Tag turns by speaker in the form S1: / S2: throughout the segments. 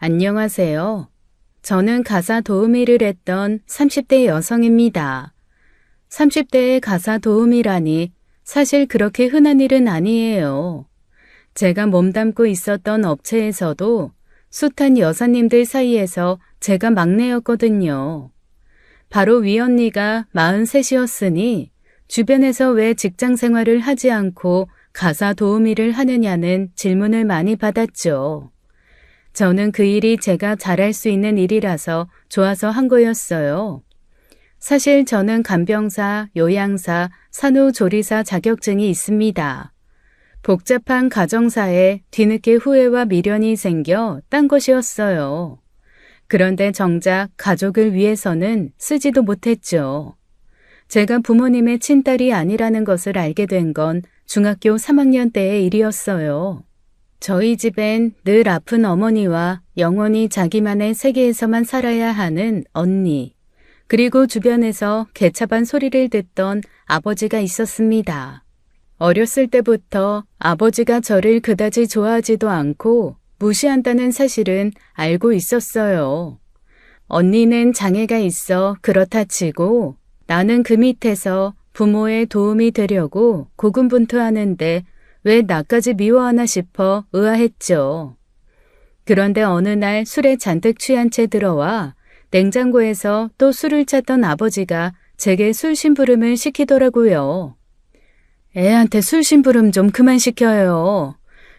S1: 안녕하세요. 저는 가사 도우미를 했던 30대 여성입니다. 30대의 가사 도우미라니 사실 그렇게 흔한 일은 아니에요. 제가 몸담고 있었던 업체에서도 숱한 여사님들 사이에서 제가 막내였거든요. 바로 위 언니가 43이었으니 주변에서 왜 직장 생활을 하지 않고 가사 도우미를 하느냐는 질문을 많이 받았죠. 저는 그 일이 제가 잘할 수 있는 일이라서 좋아서 한 거였어요. 사실 저는 간병사, 요양사, 산후조리사 자격증이 있습니다. 복잡한 가정사에 뒤늦게 후회와 미련이 생겨 딴 것이었어요. 그런데 정작 가족을 위해서는 쓰지도 못했죠. 제가 부모님의 친딸이 아니라는 것을 알게 된 건 중학교 3학년 때의 일이었어요. 저희 집엔 늘 아픈 어머니와 영원히 자기만의 세계에서만 살아야 하는 언니, 그리고 주변에서 개차반 소리를 듣던 아버지가 있었습니다. 어렸을 때부터 아버지가 저를 그다지 좋아하지도 않고 무시한다는 사실은 알고 있었어요. 언니는 장애가 있어 그렇다 치고 나는 그 밑에서 부모의 도움이 되려고 고군분투하는데 왜 나까지 미워하나 싶어 의아했죠. 그런데 어느 날 술에 잔뜩 취한 채 들어와 냉장고에서 또 술을 찾던 아버지가 제게 술 심부름을 시키더라고요. 애한테 술 심부름 좀 그만 시켜요.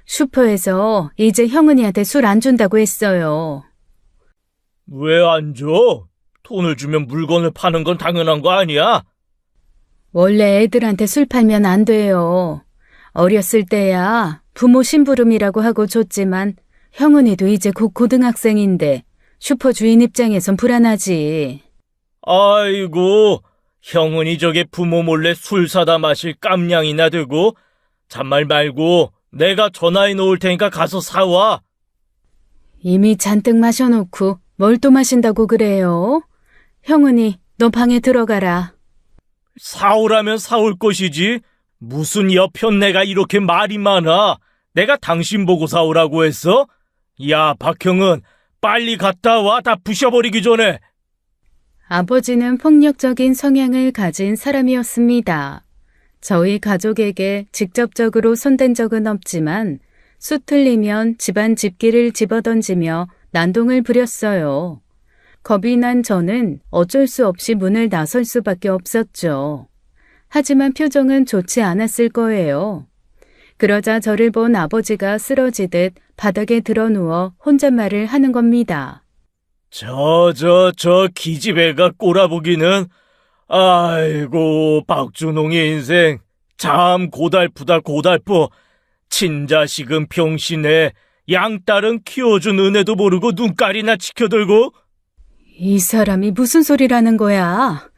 S1: 슈퍼에서 이제 형은이한테 술 안 준다고 했어요.
S2: 왜 안 줘? 돈을 주면 물건을 파는 건 당연한 거 아니야?
S1: 원래 애들한테 술 팔면 안 돼요. 어렸을 때야 부모 심부름이라고 하고 줬지만 형은이도 이제 곧 고등학생인데 슈퍼 주인 입장에선 불안하지.
S2: 아이고, 형은이 저게 부모 몰래 술 사다 마실 깜냥이나 되고 잔말 말고 내가 전화해 놓을 테니까 가서 사와.
S1: 이미 잔뜩 마셔놓고 뭘 또 마신다고 그래요? 형은이 너 방에 들어가라.
S2: 사오라면 사올 것이지. 무슨 여편네가 이렇게 말이 많아. 내가 당신 보고 사오라고 했어? 야, 박형은 빨리 갔다 와. 다 부셔버리기 전에.
S1: 아버지는 폭력적인 성향을 가진 사람이었습니다. 저희 가족에게 직접적으로 손댄 적은 없지만 수틀리면 집안 집기를 집어던지며 난동을 부렸어요. 겁이 난 저는 어쩔 수 없이 문을 나설 수밖에 없었죠. 하지만 표정은 좋지 않았을 거예요. 그러자 저를 본 아버지가 쓰러지듯 바닥에 드러누워 혼잣말을 하는 겁니다.
S2: 저 기집애가 꼬라보기는 아이고 박준홍의 인생 참 고달프다 고달프. 친자식은 병신에 양딸은 키워준 은혜도 모르고 눈깔이나 치켜들고.
S1: 이 사람이 무슨 소리라는 거야?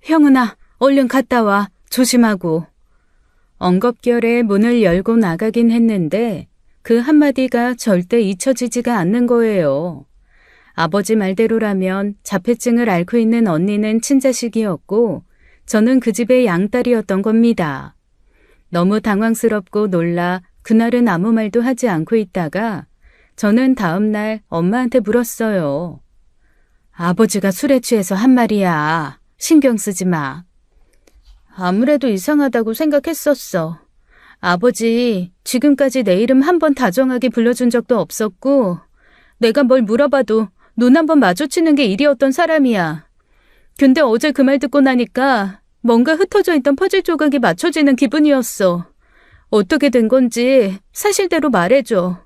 S1: 형은아, 얼른 갔다 와. 조심하고. 엉겁결에 문을 열고 나가긴 했는데 그 한마디가 절대 잊혀지지가 않는 거예요. 아버지 말대로라면 자폐증을 앓고 있는 언니는 친자식이었고 저는 그 집의 양딸이었던 겁니다. 너무 당황스럽고 놀라 그날은 아무 말도 하지 않고 있다가 저는 다음 날 엄마한테 물었어요. 아버지가 술에 취해서 한 말이야. 신경 쓰지 마. 아무래도 이상하다고 생각했었어. 아버지 지금까지 내 이름 한 번 다정하게 불러준 적도 없었고 내가 뭘 물어봐도 눈 한 번 마주치는 게 일이었던 사람이야. 근데 어제 그 말 듣고 나니까 뭔가 흩어져 있던 퍼즐 조각이 맞춰지는 기분이었어. 어떻게 된 건지 사실대로 말해줘.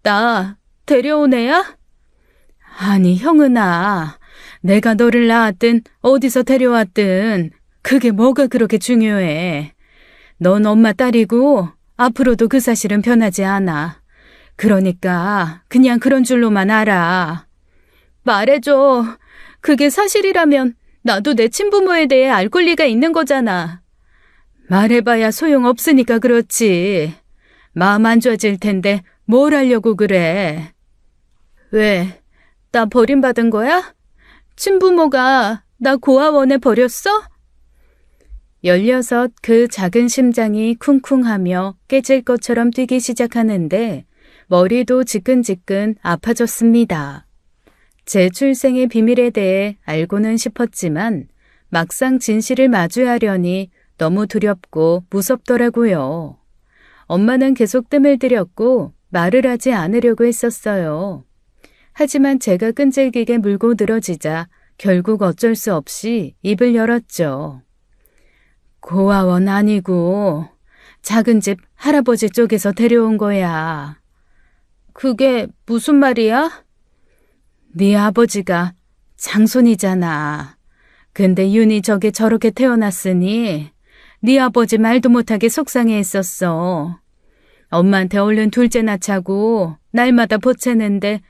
S1: 나 데려온 애야? 아니 형은아, 내가 너를 낳았든 어디서 데려왔든 그게 뭐가 그렇게 중요해. 넌 엄마 딸이고 앞으로도 그 사실은 변하지 않아. 그러니까 그냥 그런 줄로만 알아. 말해줘. 그게 사실이라면 나도 내 친부모에 대해 알 권리가 있는 거잖아. 말해봐야 소용없으니까 그렇지. 마음 안 좋아질 텐데 뭘 하려고 그래. 왜? 나 버림받은 거야? 친부모가 나 고아원에 버렸어? 16 그 작은 심장이 쿵쿵하며 깨질 것처럼 뛰기 시작하는데 머리도 지끈지끈 아파졌습니다. 제 출생의 비밀에 대해 알고는 싶었지만 막상 진실을 마주하려니 너무 두렵고 무섭더라고요. 엄마는 계속 뜸을 들였고 말을 하지 않으려고 했었어요. 하지만 제가 끈질기게 물고 늘어지자 결국 어쩔 수 없이 입을 열었죠. 고아원 아니고 작은 집 할아버지 쪽에서 데려온 거야. 그게 무슨 말이야? 네 아버지가 장손이잖아. 근데 윤이 저게 저렇게 태어났으니 네 아버지 말도 못하게 속상해했었어. 엄마한테 얼른 둘째 낳자고 날마다 보채는데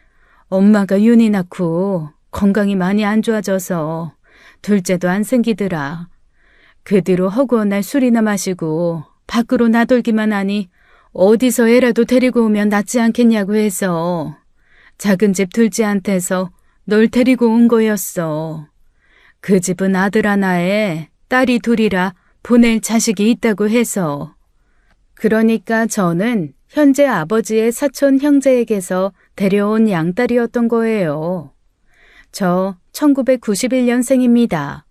S1: 엄마가 윤이 낳고 건강이 많이 안 좋아져서 둘째도 안 생기더라. 그 뒤로 허구한 날 술이나 마시고 밖으로 나돌기만 하니 어디서 애라도 데리고 오면 낫지 않겠냐고 해서 작은 집 둘째한테서 널 데리고 온 거였어. 그 집은 아들 하나에 딸이 둘이라 보낼 자식이 있다고 해서. 그러니까 저는 현재 아버지의 사촌 형제에게서 데려온 양딸이었던 거예요. 저 1991년생입니다.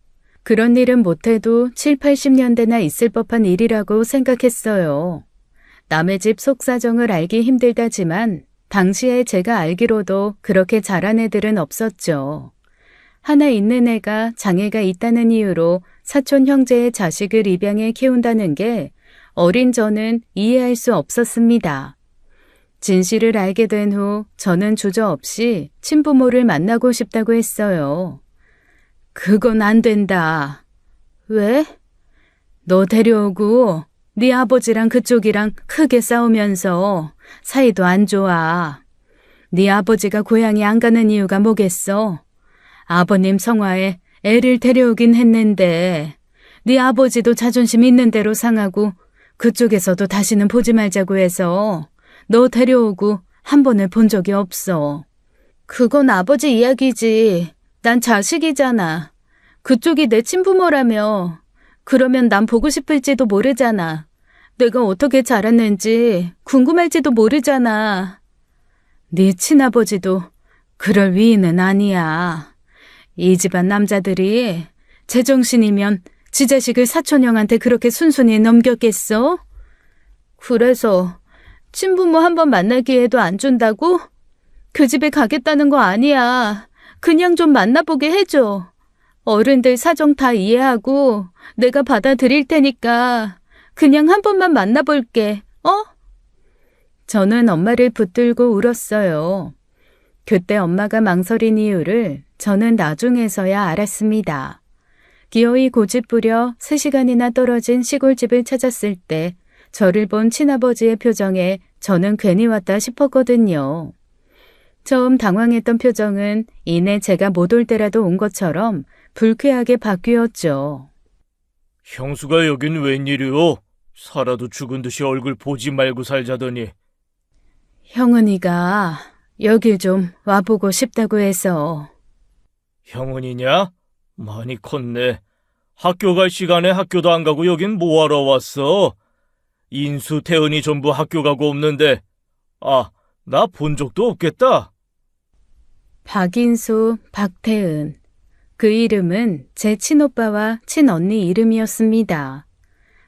S1: 그런 일은 못해도 7, 80년대나 있을 법한 일이라고 생각했어요. 남의 집 속사정을 알기 힘들다지만 당시에 제가 알기로도 그렇게 잘한 애들은 없었죠. 하나 있는 애가 장애가 있다는 이유로 사촌 형제의 자식을 입양해 키운다는 게 어린 저는 이해할 수 없었습니다. 진실을 알게 된 후 저는 주저없이 친부모를 만나고 싶다고 했어요. 그건 안 된다. 왜? 너 데려오고 네 아버지랑 그쪽이랑 크게 싸우면서 사이도 안 좋아. 네 아버지가 고향에 안 가는 이유가 뭐겠어? 아버님 성화에 애를 데려오긴 했는데 네 아버지도 자존심 있는 대로 상하고 그쪽에서도 다시는 보지 말자고 해서 너 데려오고 한 번을 본 적이 없어. 그건 아버지 이야기지. 난 자식이잖아. 그쪽이 내 친부모라며. 그러면 난 보고 싶을지도 모르잖아. 내가 어떻게 자랐는지 궁금할지도 모르잖아. 네 친아버지도 그럴 위인은 아니야. 이 집안 남자들이 제정신이면 지 자식을 사촌형한테 그렇게 순순히 넘겼겠어? 그래서 친부모 한 번 만날 기회도 안 준다고? 그 집에 가겠다는 거 아니야. 그냥 좀 만나보게 해줘. 어른들 사정 다 이해하고 내가 받아들일 테니까 그냥 한 번만 만나볼게. 어? 저는 엄마를 붙들고 울었어요. 그때 엄마가 망설인 이유를 저는 나중에서야 알았습니다. 기어이 고집부려 3시간이나 떨어진 시골집을 찾았을 때 저를 본 친아버지의 표정에 저는 괜히 왔다 싶었거든요. 처음 당황했던 표정은 이내 제가 못 올 때라도 온 것처럼 불쾌하게 바뀌었죠.
S2: 형수가 여긴 웬일이오? 살아도 죽은 듯이 얼굴 보지 말고 살자더니.
S1: 형은이가 여길 좀 와보고 싶다고 해서.
S2: 형은이냐? 많이 컸네. 학교 갈 시간에 학교도 안 가고 여긴 뭐하러 왔어? 인수, 태은이 전부 학교 가고 없는데. 아, 나 본 적도 없겠다.
S1: 박인수, 박태은. 그 이름은 제 친오빠와 친언니 이름이었습니다.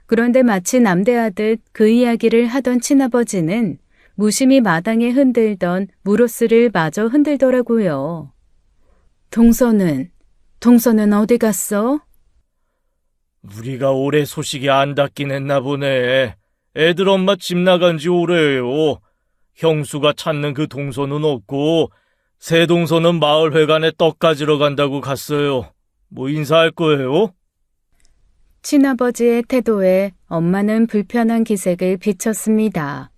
S1: 그런데 마치 남대하듯 그 이야기를 하던 친아버지는 무심히 마당에 흔들던 무로스를 마저 흔들더라고요. 동서는 어디 갔어?
S2: 우리가 올해 소식이 안 닿긴 했나 보네. 애들 엄마 집 나간 지 오래예요. 형수가 찾는 그 동서는 없고 새 동서는 마을회관에 떡 가지러 간다고 갔어요. 뭐 인사할 거예요?
S1: 친아버지의 태도에 엄마는 불편한 기색을 비쳤습니다.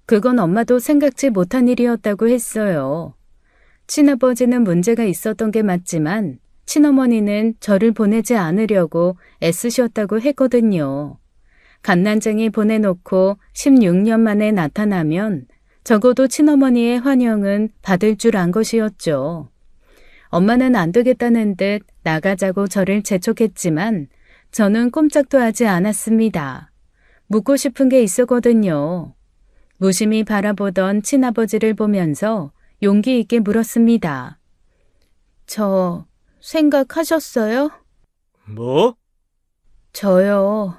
S1: 그건 엄마도 생각지 못한 일이었다고 했어요. 친아버지는 문제가 있었던 게 맞지만 친어머니는 저를 보내지 않으려고 애쓰셨다고 했거든요. 갓난쟁이 보내놓고 16년 만에 나타나면 적어도 친어머니의 환영은 받을 줄 안 것이었죠. 엄마는 안 되겠다는 듯 나가자고 저를 재촉했지만 저는 꼼짝도 하지 않았습니다. 묻고 싶은 게 있었거든요. 무심히 바라보던 친아버지를 보면서 용기 있게 물었습니다. 저 생각하셨어요?
S2: 뭐?
S1: 저요.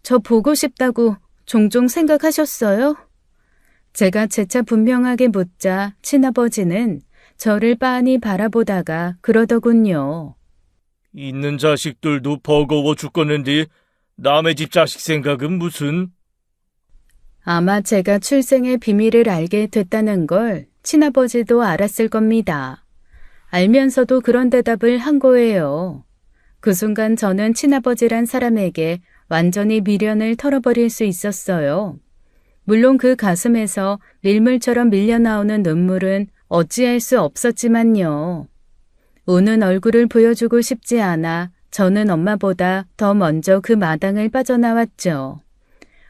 S1: 저 보고 싶다고 종종 생각하셨어요? 제가 재차 분명하게 묻자 친아버지는 저를 빤히 바라보다가 그러더군요.
S2: 있는 자식들도 버거워 죽겠는데 남의 집 자식 생각은 무슨?
S1: 아마 제가 출생의 비밀을 알게 됐다는 걸 친아버지도 알았을 겁니다. 알면서도 그런 대답을 한 거예요. 그 순간 저는 친아버지란 사람에게 완전히 미련을 털어버릴 수 있었어요. 물론 그 가슴에서 밀물처럼 밀려나오는 눈물은 어찌할 수 없었지만요. 우는 얼굴을 보여주고 싶지 않아 저는 엄마보다 더 먼저 그 마당을 빠져나왔죠.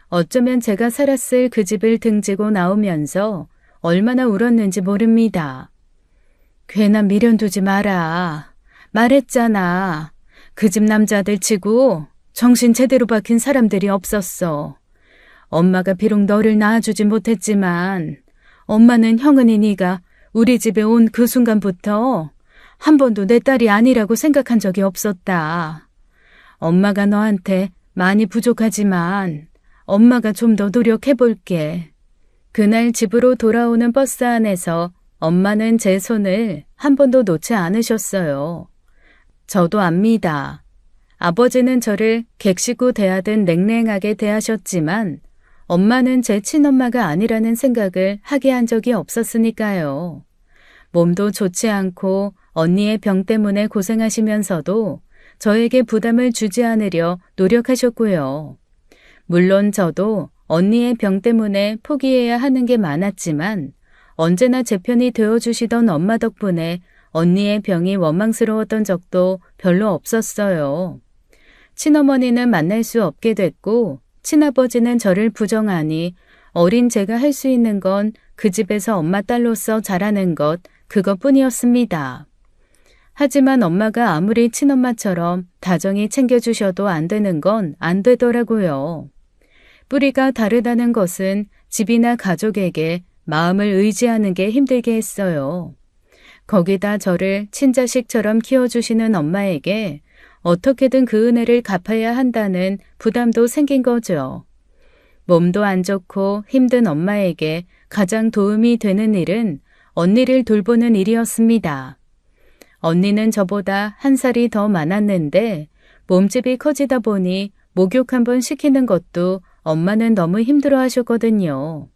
S1: 어쩌면 제가 살았을 그 집을 등지고 나오면서 얼마나 울었는지 모릅니다. 괜한 미련 두지 마라. 말했잖아. 그 집 남자들 치고 정신 제대로 박힌 사람들이 없었어. 엄마가 비록 너를 낳아주지 못했지만 엄마는 형은이 네가 우리 집에 온 그 순간부터 한 번도 내 딸이 아니라고 생각한 적이 없었다. 엄마가 너한테 많이 부족하지만 엄마가 좀 더 노력해볼게. 그날 집으로 돌아오는 버스 안에서 엄마는 제 손을 한 번도 놓지 않으셨어요. 저도 압니다. 아버지는 저를 객시고 대하듯 냉랭하게 대하셨지만 엄마는 제 친엄마가 아니라는 생각을 하게 한 적이 없었으니까요. 몸도 좋지 않고 언니의 병 때문에 고생하시면서도 저에게 부담을 주지 않으려 노력하셨고요. 물론 저도 언니의 병 때문에 포기해야 하는 게 많았지만 언제나 제 편이 되어주시던 엄마 덕분에 언니의 병이 원망스러웠던 적도 별로 없었어요. 친어머니는 만날 수 없게 됐고 친아버지는 저를 부정하니 어린 제가 할 수 있는 건 그 집에서 엄마 딸로서 자라는 것 그것뿐이었습니다. 하지만 엄마가 아무리 친엄마처럼 다정히 챙겨주셔도 안 되는 건 안 되더라고요. 뿌리가 다르다는 것은 집이나 가족에게 마음을 의지하는 게 힘들게 했어요. 거기다 저를 친자식처럼 키워주시는 엄마에게 어떻게든 그 은혜를 갚아야 한다는 부담도 생긴 거죠. 몸도 안 좋고 힘든 엄마에게 가장 도움이 되는 일은 언니를 돌보는 일이었습니다. 언니는 저보다 한 살이 더 많았는데 몸집이 커지다 보니 목욕 한번 시키는 것도 엄마는 너무 힘들어 하셨거든요.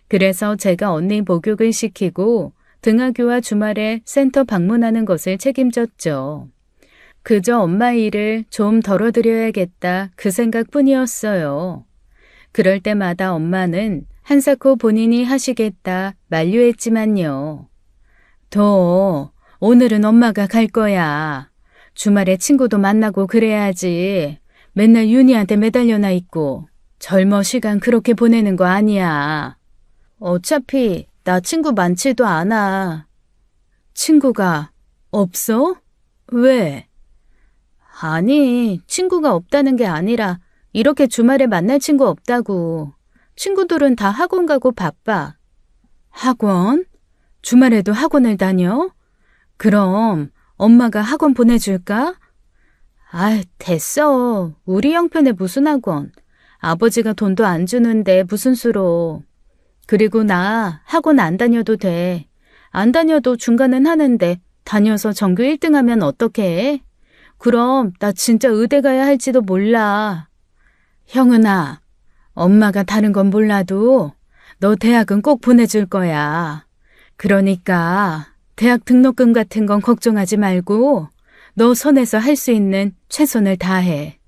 S1: 그래서 제가 언니 목욕을 시키고 등하교와 주말에 센터 방문하는 것을 책임졌죠. 그저 엄마 일을 좀 덜어드려야겠다 그 생각뿐이었어요. 그럴 때마다 엄마는 한사코 본인이 하시겠다 만류했지만요. 더 오늘은 엄마가 갈 거야. 주말에 친구도 만나고 그래야지. 맨날 윤희한테 매달려나 있고 젊어 시간 그렇게 보내는 거 아니야. 어차피 나 친구 많지도 않아. 친구가 없어? 왜? 아니, 친구가 없다는 게 아니라 이렇게 주말에 만날 친구 없다고. 친구들은 다 학원 가고 바빠. 학원? 주말에도 학원을 다녀? 그럼 엄마가 학원 보내줄까? 아이, 됐어. 우리 형편에 무슨 학원. 아버지가 돈도 안 주는데 무슨 수로. 그리고 나 학원 안 다녀도 돼. 안 다녀도 중간은 하는데 다녀서 전교 1등 하면 어떡해? 그럼 나 진짜 의대 가야 할지도 몰라. 형은아, 엄마가 다른 건 몰라도 너 대학은 꼭 보내줄 거야. 그러니까 대학 등록금 같은 건 걱정하지 말고 너 손에서 할 수 있는 최선을 다해.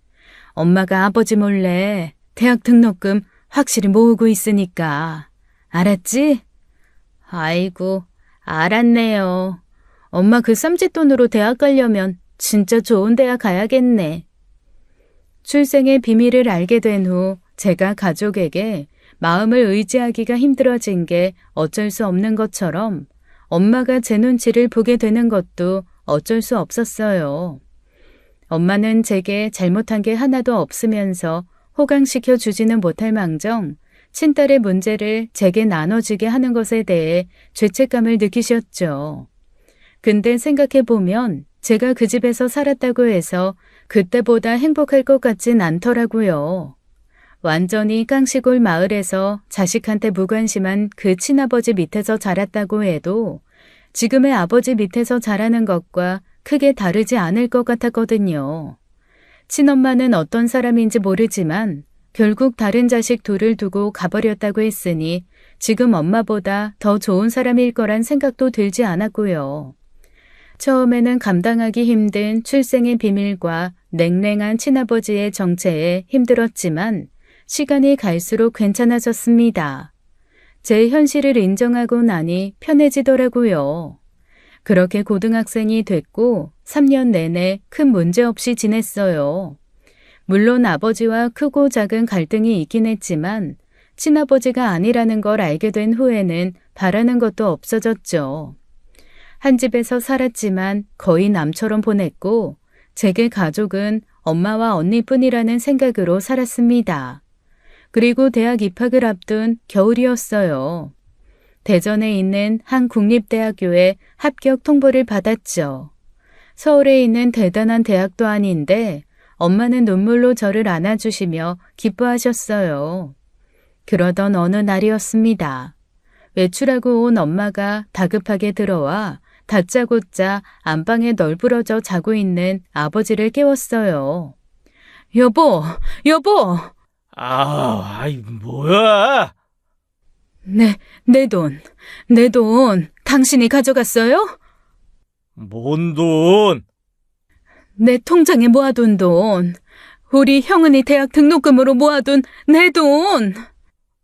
S1: 엄마가 아버지 몰래 대학 등록금 확실히 모으고 있으니까. 알았지? 아이고, 알았네요. 엄마 그 쌈짓돈으로 대학 가려면 진짜 좋은 대학 가야겠네. 출생의 비밀을 알게 된 후 제가 가족에게 마음을 의지하기가 힘들어진 게 어쩔 수 없는 것처럼 엄마가 제 눈치를 보게 되는 것도 어쩔 수 없었어요. 엄마는 제게 잘못한 게 하나도 없으면서 호강시켜 주지는 못할 망정 친딸의 문제를 제게 나눠주게 하는 것에 대해 죄책감을 느끼셨죠. 근데 생각해보면 제가 그 집에서 살았다고 해서 그때보다 행복할 것 같진 않더라고요. 완전히 깡시골 마을에서 자식한테 무관심한 그 친아버지 밑에서 자랐다고 해도 지금의 아버지 밑에서 자라는 것과 크게 다르지 않을 것 같았거든요. 친엄마는 어떤 사람인지 모르지만 결국 다른 자식 둘을 두고 가버렸다고 했으니 지금 엄마보다 더 좋은 사람일 거란 생각도 들지 않았고요. 처음에는 감당하기 힘든 출생의 비밀과 냉랭한 친아버지의 정체에 힘들었지만 시간이 갈수록 괜찮아졌습니다. 제 현실을 인정하고 나니 편해지더라고요. 그렇게 고등학생이 됐고 3년 내내 큰 문제 없이 지냈어요. 물론 아버지와 크고 작은 갈등이 있긴 했지만 친아버지가 아니라는 걸 알게 된 후에는 바라는 것도 없어졌죠. 한 집에서 살았지만 거의 남처럼 보냈고 제게 가족은 엄마와 언니뿐이라는 생각으로 살았습니다. 그리고 대학 입학을 앞둔 겨울이었어요. 대전에 있는 한 국립대학교에 합격 통보를 받았죠. 서울에 있는 대단한 대학도 아닌데 엄마는 눈물로 저를 안아주시며 기뻐하셨어요. 그러던 어느 날이었습니다. 외출하고 온 엄마가 다급하게 들어와 다짜고짜 안방에 널브러져 자고 있는 아버지를 깨웠어요. 여보, 여보!
S2: 아이, 뭐야?
S1: 내 돈, 당신이 가져갔어요?
S2: 뭔 돈?
S1: 내 통장에 모아둔 돈, 우리 형은이 대학 등록금으로 모아둔 내 돈!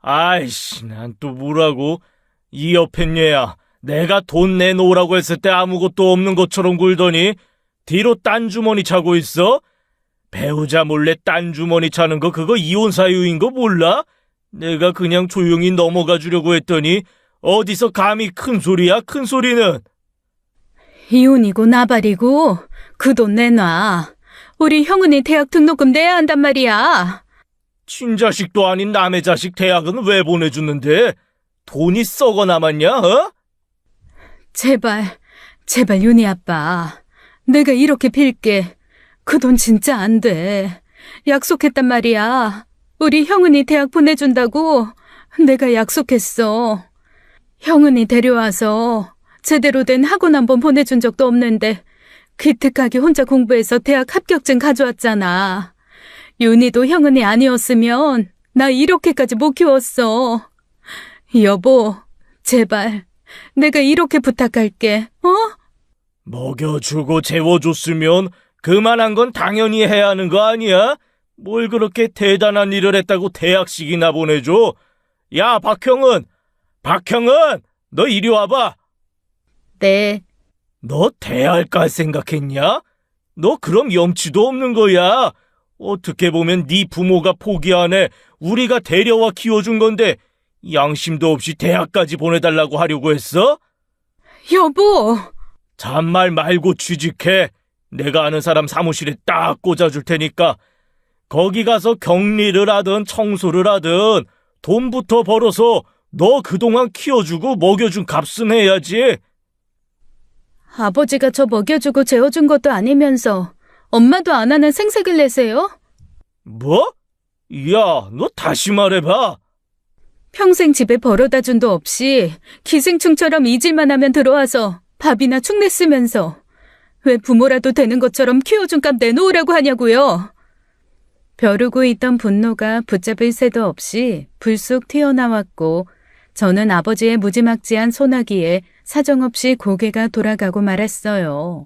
S2: 아이씨, 난 또 뭐라고? 이 옆에 얘야, 내가 돈 내놓으라고 했을 때 아무것도 없는 것처럼 굴더니 뒤로 딴 주머니 차고 있어? 배우자 몰래 딴 주머니 차는 거 그거 이혼 사유인 거 몰라? 내가 그냥 조용히 넘어가 주려고 했더니 어디서 감히 큰 소리야, 큰 소리는?
S1: 이혼이고 나발이고 그 돈 내놔. 우리 형은이 대학 등록금 내야 한단 말이야.
S2: 친자식도 아닌 남의 자식 대학은 왜 보내주는데? 돈이 썩어 남았냐, 어?
S1: 제발 윤희 아빠. 내가 이렇게 빌게. 그 돈 진짜 안 돼. 약속했단 말이야. 우리 형은이 대학 보내준다고 내가 약속했어. 형은이 데려와서 제대로 된 학원 한번 보내준 적도 없는데 기특하게 혼자 공부해서 대학 합격증 가져왔잖아. 윤희도 형은이 아니었으면 나 이렇게까지 못 키웠어. 여보, 제발 내가 이렇게 부탁할게.
S2: 먹여주고 재워줬으면 그만한 건 당연히 해야 하는 거 아니야? 뭘 그렇게 대단한 일을 했다고 대학식이나 보내줘? 야, 박형은! 너 이리 와봐!
S1: 네.
S2: 너 대학 갈 생각했냐? 너 그럼 염치도 없는 거야. 어떻게 보면 네 부모가 포기하네. 우리가 데려와 키워준 건데 양심도 없이 대학까지 보내달라고 하려고 했어?
S1: 여보!
S2: 잔말 말고 취직해. 내가 아는 사람 사무실에 딱 꽂아줄 테니까 거기 가서 격리를 하든 청소를 하든 돈부터 벌어서 너 그동안 키워주고 먹여준 값은 해야지.
S1: 아버지가 저 먹여주고 재워준 것도 아니면서 엄마도 안 하는 생색을 내세요?
S2: 뭐? 야, 너 다시 말해봐.
S1: 평생 집에 벌어다 준도 없이 기생충처럼 잊을만 하면 들어와서 밥이나 축 냈으면서 왜 부모라도 되는 것처럼 키워준 값 내놓으라고 하냐고요. 벼르고 있던 분노가 붙잡을 새도 없이 불쑥 튀어나왔고 저는 아버지의 무지막지한 소나기에 사정없이 고개가 돌아가고 말았어요.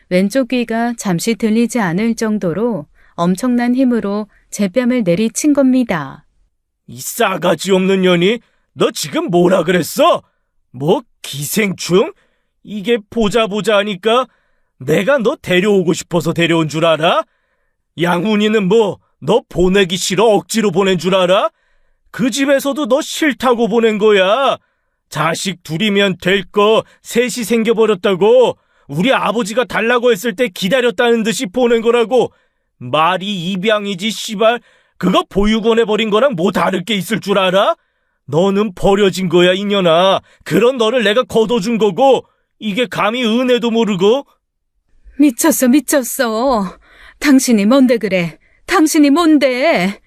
S1: 왼쪽 귀가 잠시 들리지 않을 정도로 엄청난 힘으로 제 뺨을 내리친 겁니다.
S2: 이 싸가지 없는 년이 너 지금 뭐라 그랬어? 뭐 기생충? 이게 보자 하니까 내가 너 데려오고 싶어서 데려온 줄 알아? 양훈이는 뭐 너 보내기 싫어 억지로 보낸 줄 알아? 그 집에서도 너 싫다고 보낸 거야. 자식 둘이면 될 거 셋이 생겨버렸다고. 우리 아버지가 달라고 했을 때 기다렸다는 듯이 보낸 거라고. 말이 입양이지 씨발. 그거 보육원에 버린 거랑 뭐 다를 게 있을 줄 알아? 너는 버려진 거야, 이년아. 그런 너를 내가 거둬준 거고, 이게 감히 은혜도 모르고?
S1: 미쳤어, 미쳤어. 당신이 뭔데 그래? 당신이 뭔데?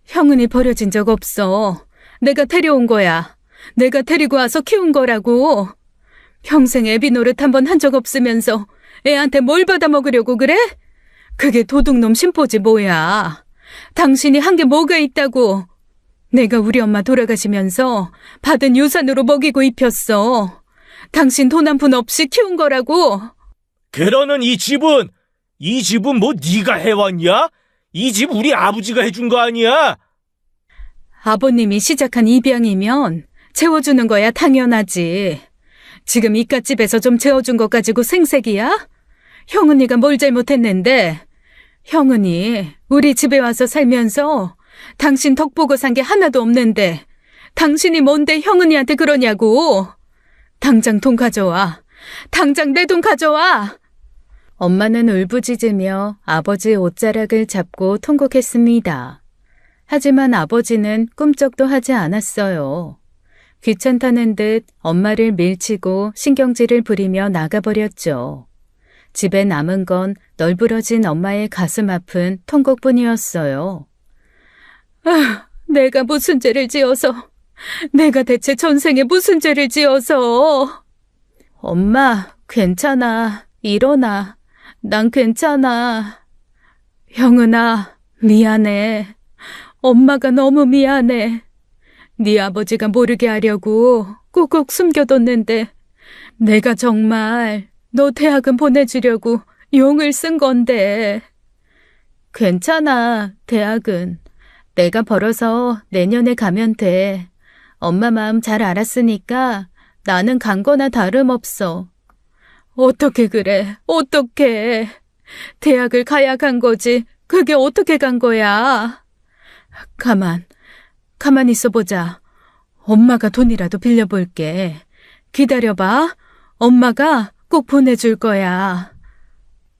S1: 형은이 버려진 적 없어. 내가 데려온 거야. 내가 데리고 와서 키운 거라고. 평생 애비 노릇 한 번 한 적 없으면서 애한테 뭘 받아먹으려고 그래? 그게 도둑놈 심보지 뭐야. 당신이 한 게 뭐가 있다고. 내가 우리 엄마 돌아가시면서 받은 유산으로 먹이고 입혔어. 당신 돈 한 푼 없이 키운 거라고.
S2: 그러는 이 집은 뭐 네가 해왔냐? 이 집 우리 아버지가 해준 거 아니야?
S1: 아버님이 시작한 입양이면 채워주는 거야 당연하지. 지금 이깟집에서 좀 채워준 것 가지고 생색이야? 형은이가 뭘 잘못했는데? 형은이 우리 집에 와서 살면서 당신 덕 보고 산 게 하나도 없는데 당신이 뭔데 형은이한테 그러냐고. 당장 돈 가져와. 당장 내 돈 가져와. 엄마는 울부짖으며 아버지의 옷자락을 잡고 통곡했습니다. 하지만 아버지는 꿈쩍도 하지 않았어요. 귀찮다는 듯 엄마를 밀치고 신경질을 부리며 나가버렸죠. 집에 남은 건 널브러진 엄마의 가슴 아픈 통곡뿐이었어요. 아, 내가 무슨 죄를 지어서, 내가 대체 전생에 무슨 죄를 지어서. 엄마, 괜찮아. 일어나. 난 괜찮아. 형은아, 미안해. 엄마가 너무 미안해. 네 아버지가 모르게 하려고 꾹꾹 숨겨뒀는데 내가 정말 너 대학은 보내주려고 용을 쓴 건데. 괜찮아, 대학은. 내가 벌어서 내년에 가면 돼. 엄마 마음 잘 알았으니까 나는 간 거나 다름없어. 어떻게 그래, 어떻게. 대학을 가야 간 거지. 그게 어떻게 간 거야. 가만 있어보자. 엄마가 돈이라도 빌려볼게. 기다려봐. 엄마가 꼭 보내줄 거야.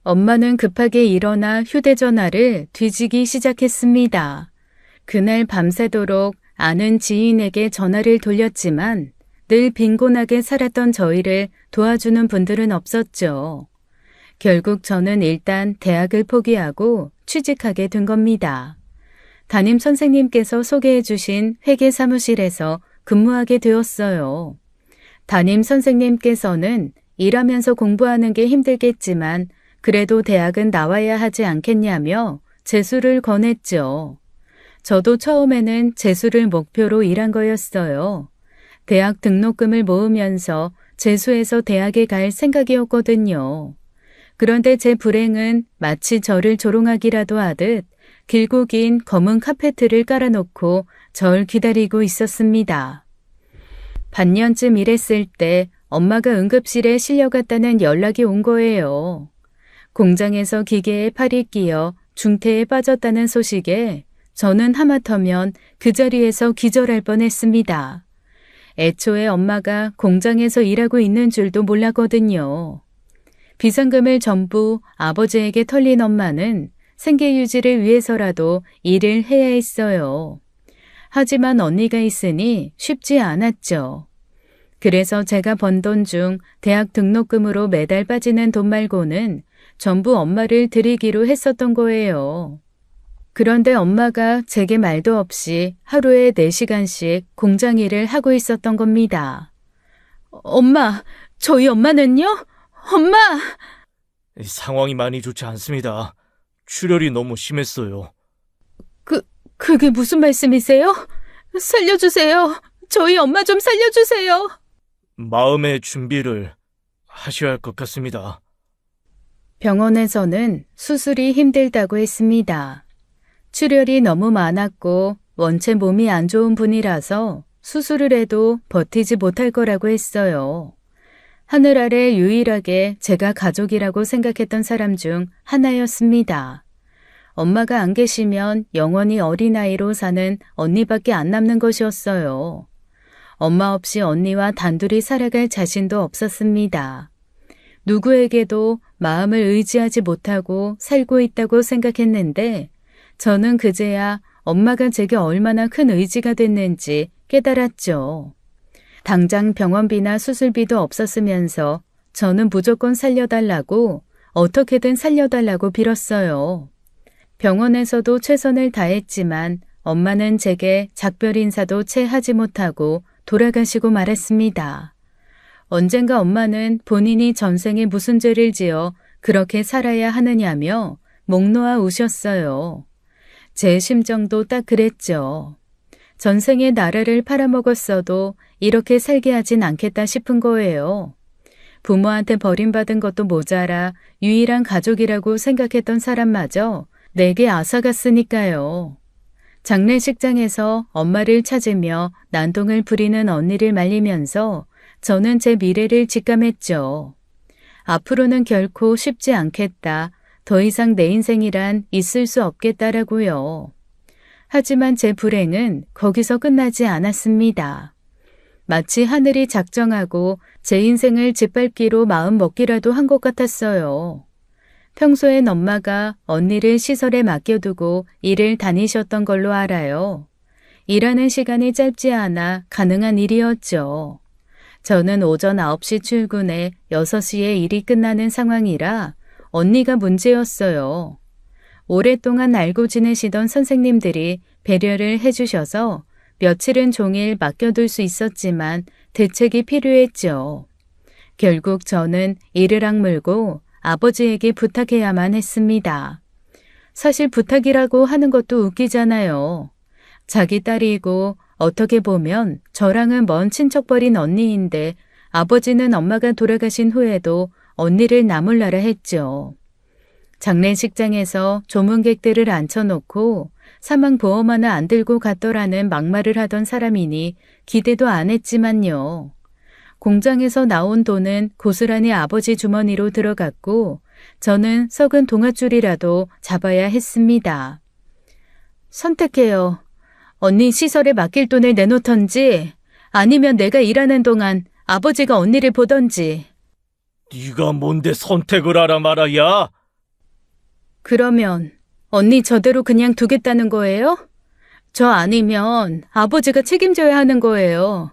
S1: 엄마는 급하게 일어나 휴대전화를 뒤지기 시작했습니다. 그날 밤새도록 아는 지인에게 전화를 돌렸지만 늘 빈곤하게 살았던 저희를 도와주는 분들은 없었죠. 결국 저는 일단 대학을 포기하고 취직하게 된 겁니다. 담임 선생님께서 소개해 주신 회계사무실에서 근무하게 되었어요. 담임 선생님께서는 일하면서 공부하는 게 힘들겠지만 그래도 대학은 나와야 하지 않겠냐며 재수를 권했죠. 저도 처음에는 재수를 목표로 일한 거였어요. 대학 등록금을 모으면서 재수해서 대학에 갈 생각이었거든요. 그런데 제 불행은 마치 저를 조롱하기라도 하듯 길고 긴 검은 카페트를 깔아놓고 절 기다리고 있었습니다. 반년쯤 일했을 때 엄마가 응급실에 실려갔다는 연락이 온 거예요. 공장에서 기계에 팔이 끼어 중태에 빠졌다는 소식에 저는 하마터면 그 자리에서 기절할 뻔했습니다. 애초에 엄마가 공장에서 일하고 있는 줄도 몰랐거든요. 비상금을 전부 아버지에게 털린 엄마는 생계 유지를 위해서라도 일을 해야 했어요. 하지만 언니가 있으니 쉽지 않았죠. 그래서 제가 번 돈 중 대학 등록금으로 매달 빠지는 돈 말고는 전부 엄마를 드리기로 했었던 거예요. 그런데 엄마가 제게 말도 없이 하루에 4시간씩 공장 일을 하고 있었던 겁니다. 엄마, 저희 엄마는요? 엄마!
S2: 상황이 많이 좋지 않습니다. 출혈이 너무 심했어요.
S1: 그게 무슨 말씀이세요? 살려주세요. 저희 엄마 좀 살려주세요.
S2: 마음의 준비를 하셔야 할 것 같습니다.
S1: 병원에서는 수술이 힘들다고 했습니다. 출혈이 너무 많았고 원체 몸이 안 좋은 분이라서 수술을 해도 버티지 못할 거라고 했어요. 하늘 아래 유일하게 제가 가족이라고 생각했던 사람 중 하나였습니다. 엄마가 안 계시면 영원히 어린아이로 사는 언니밖에 안 남는 것이었어요. 엄마 없이 언니와 단둘이 살아갈 자신도 없었습니다. 누구에게도 마음을 의지하지 못하고 살고 있다고 생각했는데 저는 그제야 엄마가 제게 얼마나 큰 의지가 됐는지 깨달았죠. 당장 병원비나 수술비도 없었으면서 저는 무조건 살려달라고 어떻게든 살려달라고 빌었어요. 병원에서도 최선을 다했지만 엄마는 제게 작별 인사도 채 하지 못하고 돌아가시고 말았습니다. 언젠가 엄마는 본인이 전생에 무슨 죄를 지어 그렇게 살아야 하느냐며 목 놓아 우셨어요. 제 심정도 딱 그랬죠. 전생에 나라를 팔아먹었어도 이렇게 살게 하진 않겠다 싶은 거예요. 부모한테 버림받은 것도 모자라 유일한 가족이라고 생각했던 사람마저 내게 앗아갔으니까요. 장례식장에서 엄마를 찾으며 난동을 부리는 언니를 말리면서 저는 제 미래를 직감했죠. 앞으로는 결코 쉽지 않겠다. 더 이상 내 인생이란 있을 수 없겠다라고요. 하지만 제 불행은 거기서 끝나지 않았습니다. 마치 하늘이 작정하고 제 인생을 짓밟기로 마음먹기라도 한 것 같았어요. 평소엔 엄마가 언니를 시설에 맡겨두고 일을 다니셨던 걸로 알아요. 일하는 시간이 짧지 않아 가능한 일이었죠. 저는 오전 9시 출근에 6시에 일이 끝나는 상황이라 언니가 문제였어요. 오랫동안 알고 지내시던 선생님들이 배려를 해주셔서 며칠은 종일 맡겨둘 수 있었지만 대책이 필요했죠. 결국 저는 이를 악물고 아버지에게 부탁해야만 했습니다. 사실 부탁이라고 하는 것도 웃기잖아요. 자기 딸이고 어떻게 보면 저랑은 먼 친척벌인 언니인데 아버지는 엄마가 돌아가신 후에도 언니를 나몰라라 했죠. 장례식장에서 조문객들을 앉혀놓고 사망보험 하나 안 들고 갔더라는 막말을 하던 사람이니 기대도 안 했지만요. 공장에서 나온 돈은 고스란히 아버지 주머니로 들어갔고 저는 썩은 동아줄이라도 잡아야 했습니다. 선택해요. 언니 시설에 맡길 돈을 내놓던지 아니면 내가 일하는 동안 아버지가 언니를 보던지.
S2: 네가 뭔데 선택을 하라 말아야?
S1: 그러면 언니 저대로 그냥 두겠다는 거예요? 저 아니면 아버지가 책임져야 하는 거예요.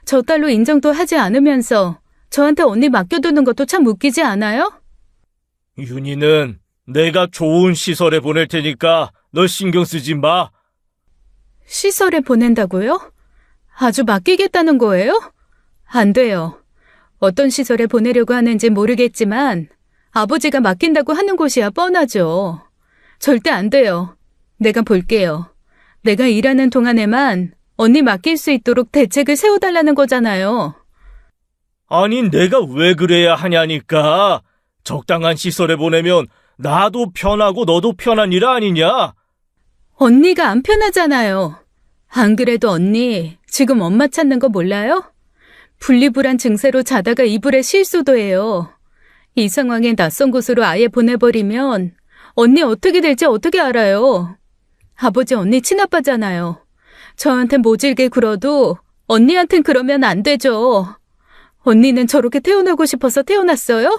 S1: 저 딸로 인정도 하지 않으면서 저한테 언니 맡겨두는 것도 참 웃기지 않아요?
S2: 윤희는 내가 좋은 시설에 보낼 테니까 너 신경 쓰지 마.
S1: 시설에 보낸다고요? 아주 맡기겠다는 거예요? 안 돼요. 어떤 시설에 보내려고 하는지 모르겠지만 아버지가 맡긴다고 하는 곳이야 뻔하죠. 절대 안 돼요. 내가 볼게요. 내가 일하는 동안에만 언니 맡길 수 있도록 대책을 세워달라는 거잖아요.
S2: 아니 내가 왜 그래야 하냐니까. 적당한 시설에 보내면 나도 편하고 너도 편한 일 아니냐?
S1: 언니가 안 편하잖아요. 안 그래도 언니 지금 엄마 찾는 거 몰라요? 분리불안 증세로 자다가 이불에 실수도 해요. 이 상황에 낯선 곳으로 아예 보내버리면 언니 어떻게 될지 어떻게 알아요? 아버지 언니 친아빠잖아요. 저한텐 모질게 굴어도 언니한텐 그러면 안 되죠. 언니는 저렇게 태어나고 싶어서 태어났어요?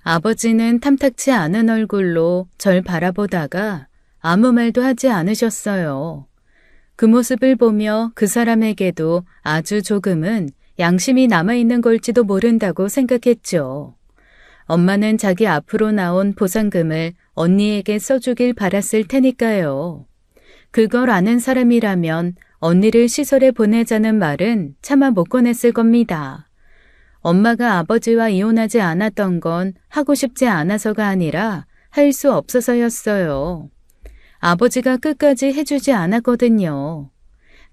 S1: 아버지는 탐탁치 않은 얼굴로 절 바라보다가 아무 말도 하지 않으셨어요. 그 모습을 보며 그 사람에게도 아주 조금은 양심이 남아있는 걸지도 모른다고 생각했죠. 엄마는 자기 앞으로 나온 보상금을 언니에게 써주길 바랐을 테니까요. 그걸 아는 사람이라면 언니를 시설에 보내자는 말은 차마 못 꺼냈을 겁니다. 엄마가 아버지와 이혼하지 않았던 건 하고 싶지 않아서가 아니라 할 수 없어서였어요. 아버지가 끝까지 해주지 않았거든요.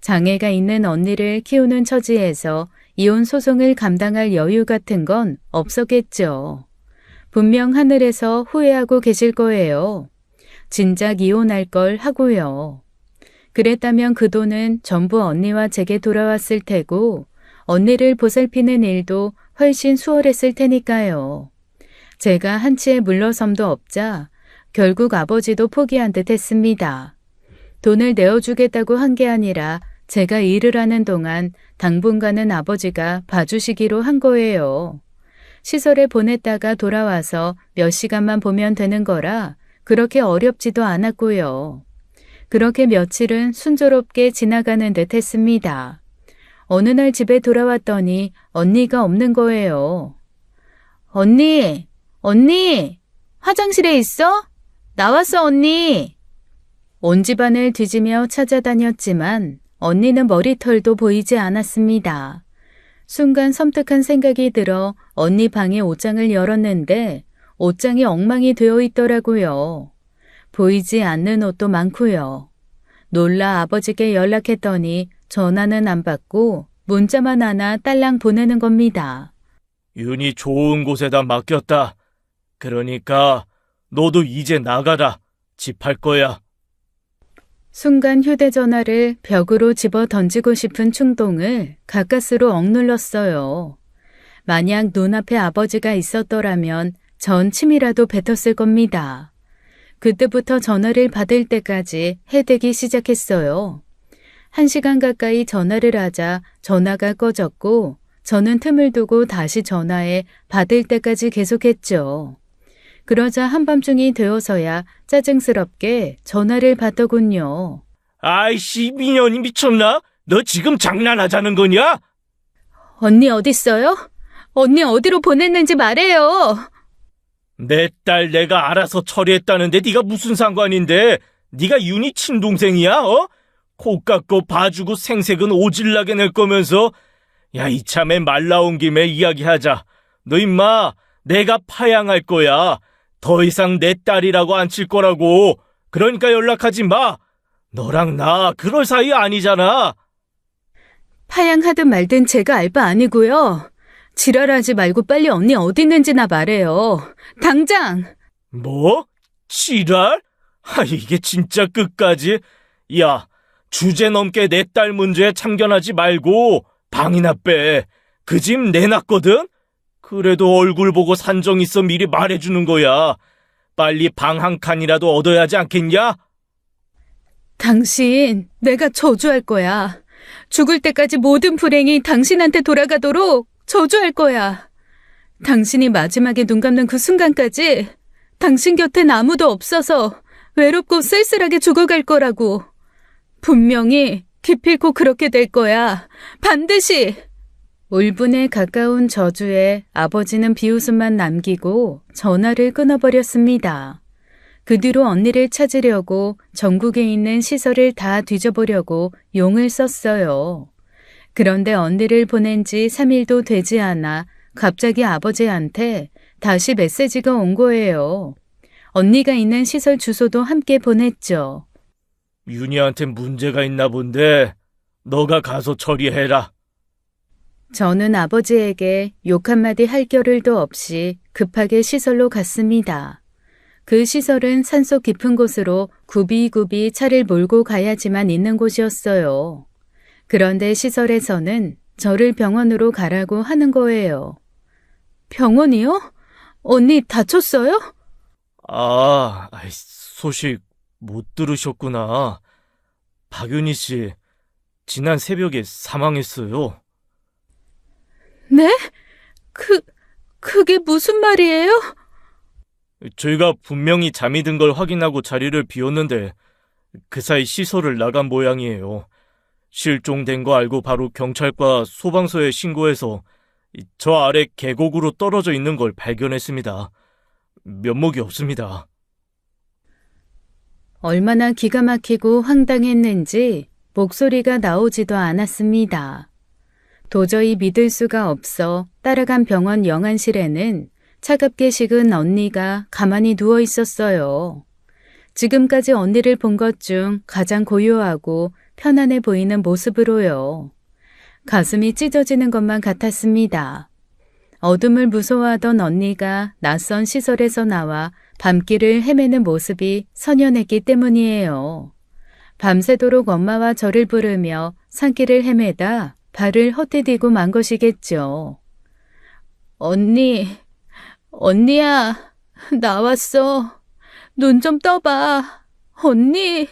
S1: 장애가 있는 언니를 키우는 처지에서 이혼 소송을 감당할 여유 같은 건 없었겠죠. 분명 하늘에서 후회하고 계실 거예요. 진작 이혼할 걸 하고요. 그랬다면 그 돈은 전부 언니와 제게 돌아왔을 테고 언니를 보살피는 일도 훨씬 수월했을 테니까요. 제가 한치의 물러섬도 없자 결국 아버지도 포기한 듯 했습니다. 돈을 내어주겠다고 한 게 아니라 제가 일을 하는 동안 당분간은 아버지가 봐주시기로 한 거예요. 시설에 보냈다가 돌아와서 몇 시간만 보면 되는 거라 그렇게 어렵지도 않았고요. 그렇게 며칠은 순조롭게 지나가는 듯 했습니다. 어느 날 집에 돌아왔더니 언니가 없는 거예요. 언니, 화장실에 있어? 나왔어, 언니. 온 집안을 뒤지며 찾아다녔지만 언니는 머리털도 보이지 않았습니다. 순간 섬뜩한 생각이 들어 언니 방의 옷장을 열었는데 옷장이 엉망이 되어 있더라고요. 보이지 않는 옷도 많고요. 놀라 아버지께 연락했더니 전화는 안 받고 문자만 하나 딸랑 보내는 겁니다.
S2: 윤이 좋은 곳에다 맡겼다. 그러니까 너도 이제 나가라. 집 할 거야.
S1: 순간 휴대전화를 벽으로 집어 던지고 싶은 충동을 가까스로 억눌렀어요. 만약 눈앞에 아버지가 있었더라면 전 침이라도 뱉었을 겁니다. 그때부터 전화를 받을 때까지 해대기 시작했어요. 1시간 가까이 전화를 하자 전화가 꺼졌고 저는 틈을 두고 다시 전화해 받을 때까지 계속했죠. 그러자 한밤중이 되어서야 짜증스럽게 전화를 받더군요.
S2: 아이씨, 미연이 미쳤나? 너 지금 장난하자는 거냐?
S1: 언니 어딨어요? 언니 어디로 보냈는지 말해요.
S2: 내 딸 내가 알아서 처리했다는데 네가 무슨 상관인데? 네가 윤희 친동생이야? 코 깎고 봐주고 생색은 오질나게 낼 거면서. 야, 이참에 말 나온 김에 이야기하자. 너 임마 내가 파양할 거야. 더 이상 내 딸이라고 안 칠 거라고. 그러니까 연락하지 마. 너랑 나 그럴 사이 아니잖아.
S1: 파양하든 말든 제가 알 바 아니고요. 지랄하지 말고 빨리 언니 어디 있는지나 말해요. 당장!
S2: 뭐? 지랄? 이게 진짜 끝까지? 야, 주제 넘게 내 딸 문제에 참견하지 말고 방이나 빼. 그 집 내놨거든? 그래도 얼굴 보고 산정 있어 미리 말해주는 거야. 빨리 방 한 칸이라도 얻어야 하지 않겠냐?
S1: 당신, 내가 저주할 거야. 죽을 때까지 모든 불행이 당신한테 돌아가도록 저주할 거야. 당신이 마지막에 눈 감는 그 순간까지 당신 곁엔 아무도 없어서 외롭고 쓸쓸하게 죽어갈 거라고. 분명히 기필코 그렇게 될 거야. 반드시! 울분에 가까운 저주에 아버지는 비웃음만 남기고 전화를 끊어버렸습니다. 그 뒤로 언니를 찾으려고 전국에 있는 시설을 다 뒤져보려고 용을 썼어요. 그런데 언니를 보낸 지 3일도 되지 않아 갑자기 아버지한테 다시 메시지가 온 거예요. 언니가 있는 시설 주소도 함께 보냈죠.
S2: 윤희한테 문제가 있나 본데 너가 가서 처리해라.
S1: 저는 아버지에게 욕 한마디 할 겨를도 없이 급하게 시설로 갔습니다. 그 시설은 산속 깊은 곳으로 굽이굽이 차를 몰고 가야지만 있는 곳이었어요. 그런데 시설에서는 저를 병원으로 가라고 하는 거예요. 병원이요? 언니 다쳤어요?
S2: 소식 못 들으셨구나. 박윤희 씨, 지난 새벽에 사망했어요.
S1: 네? 그게 무슨 말이에요?
S2: 저희가 분명히 잠이 든 걸 확인하고 자리를 비웠는데 그 사이 시설을 나간 모양이에요. 실종된 거 알고 바로 경찰과 소방서에 신고해서 저 아래 계곡으로 떨어져 있는 걸 발견했습니다. 면목이 없습니다.
S1: 얼마나 기가 막히고 황당했는지 목소리가 나오지도 않았습니다. 도저히 믿을 수가 없어 따라간 병원 영안실에는 차갑게 식은 언니가 가만히 누워 있었어요. 지금까지 언니를 본 것 중 가장 고요하고 편안해 보이는 모습으로요. 가슴이 찢어지는 것만 같았습니다. 어둠을 무서워하던 언니가 낯선 시설에서 나와 밤길을 헤매는 모습이 선연했기 때문이에요. 밤새도록 엄마와 저를 부르며 산길을 헤매다 발을 헛디디고 만 것이겠죠. 언니야, 나왔어. 눈 좀 떠봐. 언니.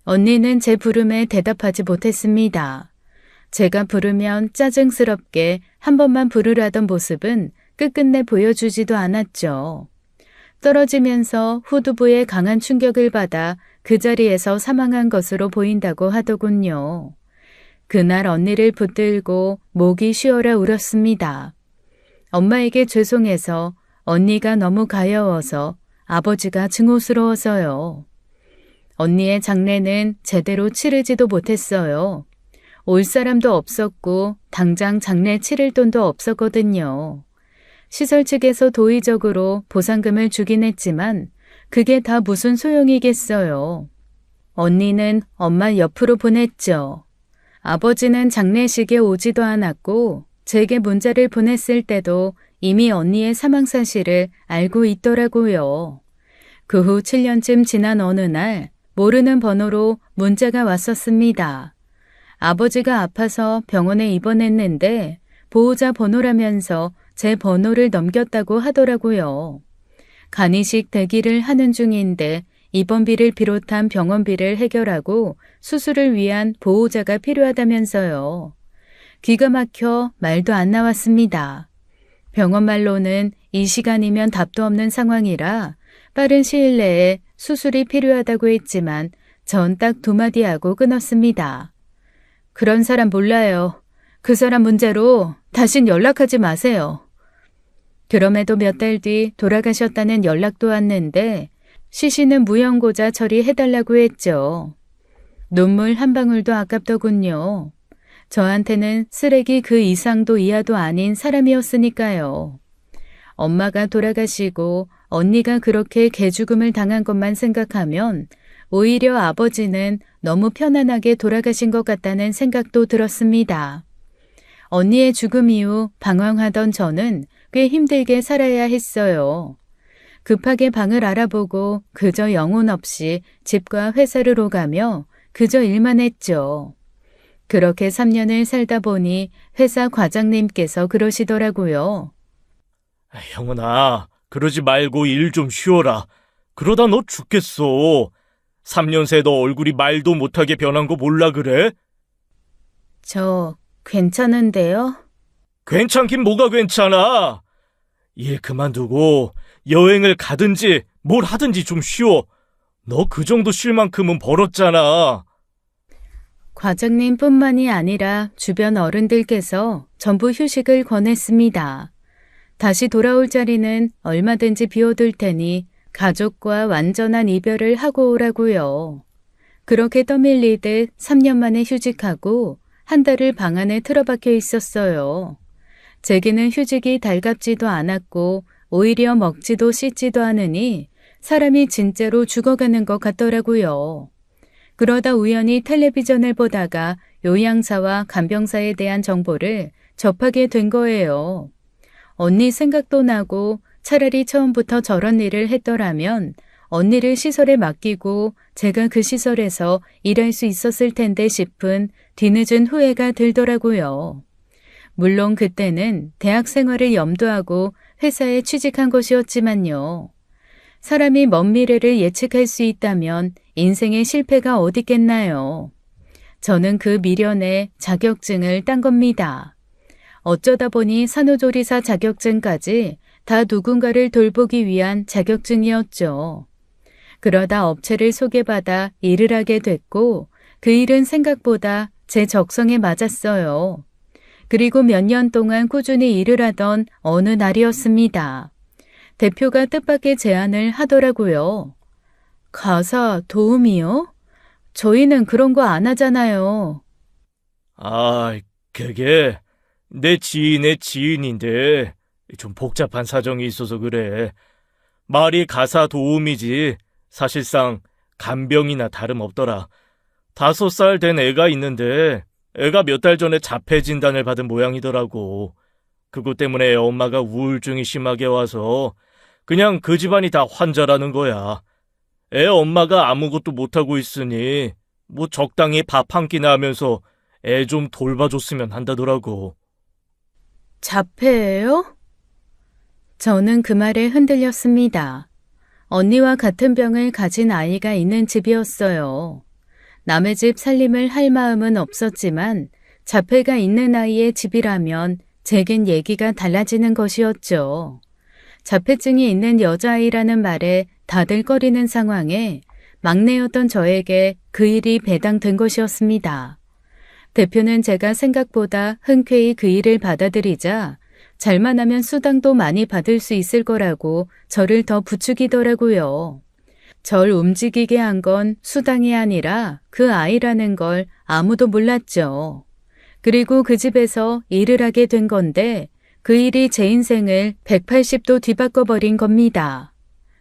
S1: 언니는 제 부름에 대답하지 못했습니다. 제가 부르면 짜증스럽게 한 번만 부르라던 모습은 끝끝내 보여주지도 않았죠. 떨어지면서 후두부에 강한 충격을 받아 그 자리에서 사망한 것으로 보인다고 하더군요. 그날 언니를 붙들고 목이 쉬어라 울었습니다. 엄마에게 죄송해서 언니가 너무 가여워서 아버지가 증오스러워서요. 언니의 장례는 제대로 치르지도 못했어요. 올 사람도 없었고 당장 장례 치를 돈도 없었거든요. 시설 측에서 도의적으로 보상금을 주긴 했지만 그게 다 무슨 소용이겠어요. 언니는 엄마 옆으로 보냈죠. 아버지는 장례식에 오지도 않았고 제게 문자를 보냈을 때도 이미 언니의 사망 사실을 알고 있더라고요. 그 후 7년쯤 지난 어느 날 모르는 번호로 문자가 왔었습니다. 아버지가 아파서 병원에 입원했는데 보호자 번호라면서 제 번호를 넘겼다고 하더라고요. 간이식 대기를 하는 중인데 입원비를 비롯한 병원비를 해결하고 수술을 위한 보호자가 필요하다면서요. 기가 막혀 말도 안 나왔습니다. 병원 말로는 이 시간이면 답도 없는 상황이라 빠른 시일 내에 수술이 필요하다고 했지만 전 딱 2마디 하고 끊었습니다. 그런 사람 몰라요. 그 사람 문제로 다신 연락하지 마세요. 그럼에도 몇 달 뒤 돌아가셨다는 연락도 왔는데 시신은 무연고자 처리해달라고 했죠. 눈물 한 방울도 아깝더군요. 저한테는 쓰레기 그 이상도 이하도 아닌 사람이었으니까요. 엄마가 돌아가시고 언니가 그렇게 개죽음을 당한 것만 생각하면 오히려 아버지는 너무 편안하게 돌아가신 것 같다는 생각도 들었습니다. 언니의 죽음 이후 방황하던 저는 꽤 힘들게 살아야 했어요. 급하게 방을 알아보고 그저 영혼 없이 집과 회사를 오가며 그저 일만 했죠. 그렇게 3년을 살다 보니 회사 과장님께서 그러시더라고요.
S2: 형은아, 그러지 말고 일 좀 쉬어라. 그러다 너 죽겠어. 3년 새 너 얼굴이 말도 못하게 변한 거 몰라 그래?
S1: 저 괜찮은데요?
S2: 괜찮긴 뭐가 괜찮아. 일 그만두고 여행을 가든지 뭘 하든지 좀 쉬어. 너 그 정도 쉴 만큼은 벌었잖아.
S1: 과장님뿐만이 아니라 주변 어른들께서 전부 휴식을 권했습니다. 다시 돌아올 자리는 얼마든지 비워둘 테니 가족과 완전한 이별을 하고 오라고요. 그렇게 떠밀리듯 3년 만에 휴직하고 한 달을 방 안에 틀어박혀 있었어요. 제게는 휴직이 달갑지도 않았고 오히려 먹지도 씻지도 않으니 사람이 진짜로 죽어가는 것 같더라고요. 그러다 우연히 텔레비전을 보다가 요양사와 간병사에 대한 정보를 접하게 된 거예요. 언니 생각도 나고 차라리 처음부터 저런 일을 했더라면 언니를 시설에 맡기고 제가 그 시설에서 일할 수 있었을 텐데 싶은 뒤늦은 후회가 들더라고요. 물론 그때는 대학 생활을 염두하고 회사에 취직한 것이었지만요. 사람이 먼 미래를 예측할 수 있다면 인생의 실패가 어딨겠나요? 저는 그 미련에 자격증을 딴 겁니다. 어쩌다 보니 산후조리사 자격증까지 다 누군가를 돌보기 위한 자격증이었죠. 그러다 업체를 소개받아 일을 하게 됐고 그 일은 생각보다 제 적성에 맞았어요. 그리고 몇 년 동안 꾸준히 일을 하던 어느 날이었습니다. 대표가 뜻밖의 제안을 하더라고요. 가사 도우미요? 저희는 그런 거 안 하잖아요.
S2: 아, 그게 내 지인의 지인인데 좀 복잡한 사정이 있어서 그래. 말이 가사 도우미지 사실상 간병이나 다름없더라. 5살 된 애가 있는데 애가 몇 달 전에 자폐 진단을 받은 모양이더라고. 그것 때문에 애 엄마가 우울증이 심하게 와서 그냥 그 집안이 다 환자라는 거야. 애 엄마가 아무것도 못하고 있으니 뭐 적당히 밥 한 끼나 하면서 애 좀 돌봐줬으면 한다더라고.
S1: 자폐예요? 저는 그 말에 흔들렸습니다. 언니와 같은 병을 가진 아이가 있는 집이었어요. 남의 집 살림을 할 마음은 없었지만 자폐가 있는 아이의 집이라면 제겐 얘기가 달라지는 것이었죠. 자폐증이 있는 여자아이라는 말에 다들 꺼리는 상황에 막내였던 저에게 그 일이 배당된 것이었습니다. 대표는 제가 생각보다 흔쾌히 그 일을 받아들이자 잘만 하면 수당도 많이 받을 수 있을 거라고 저를 더 부추기더라고요. 절 움직이게 한 건 수당이 아니라 그 아이라는 걸 아무도 몰랐죠. 그리고 그 집에서 일을 하게 된 건데 그 일이 제 인생을 180도 뒤바꿔버린 겁니다.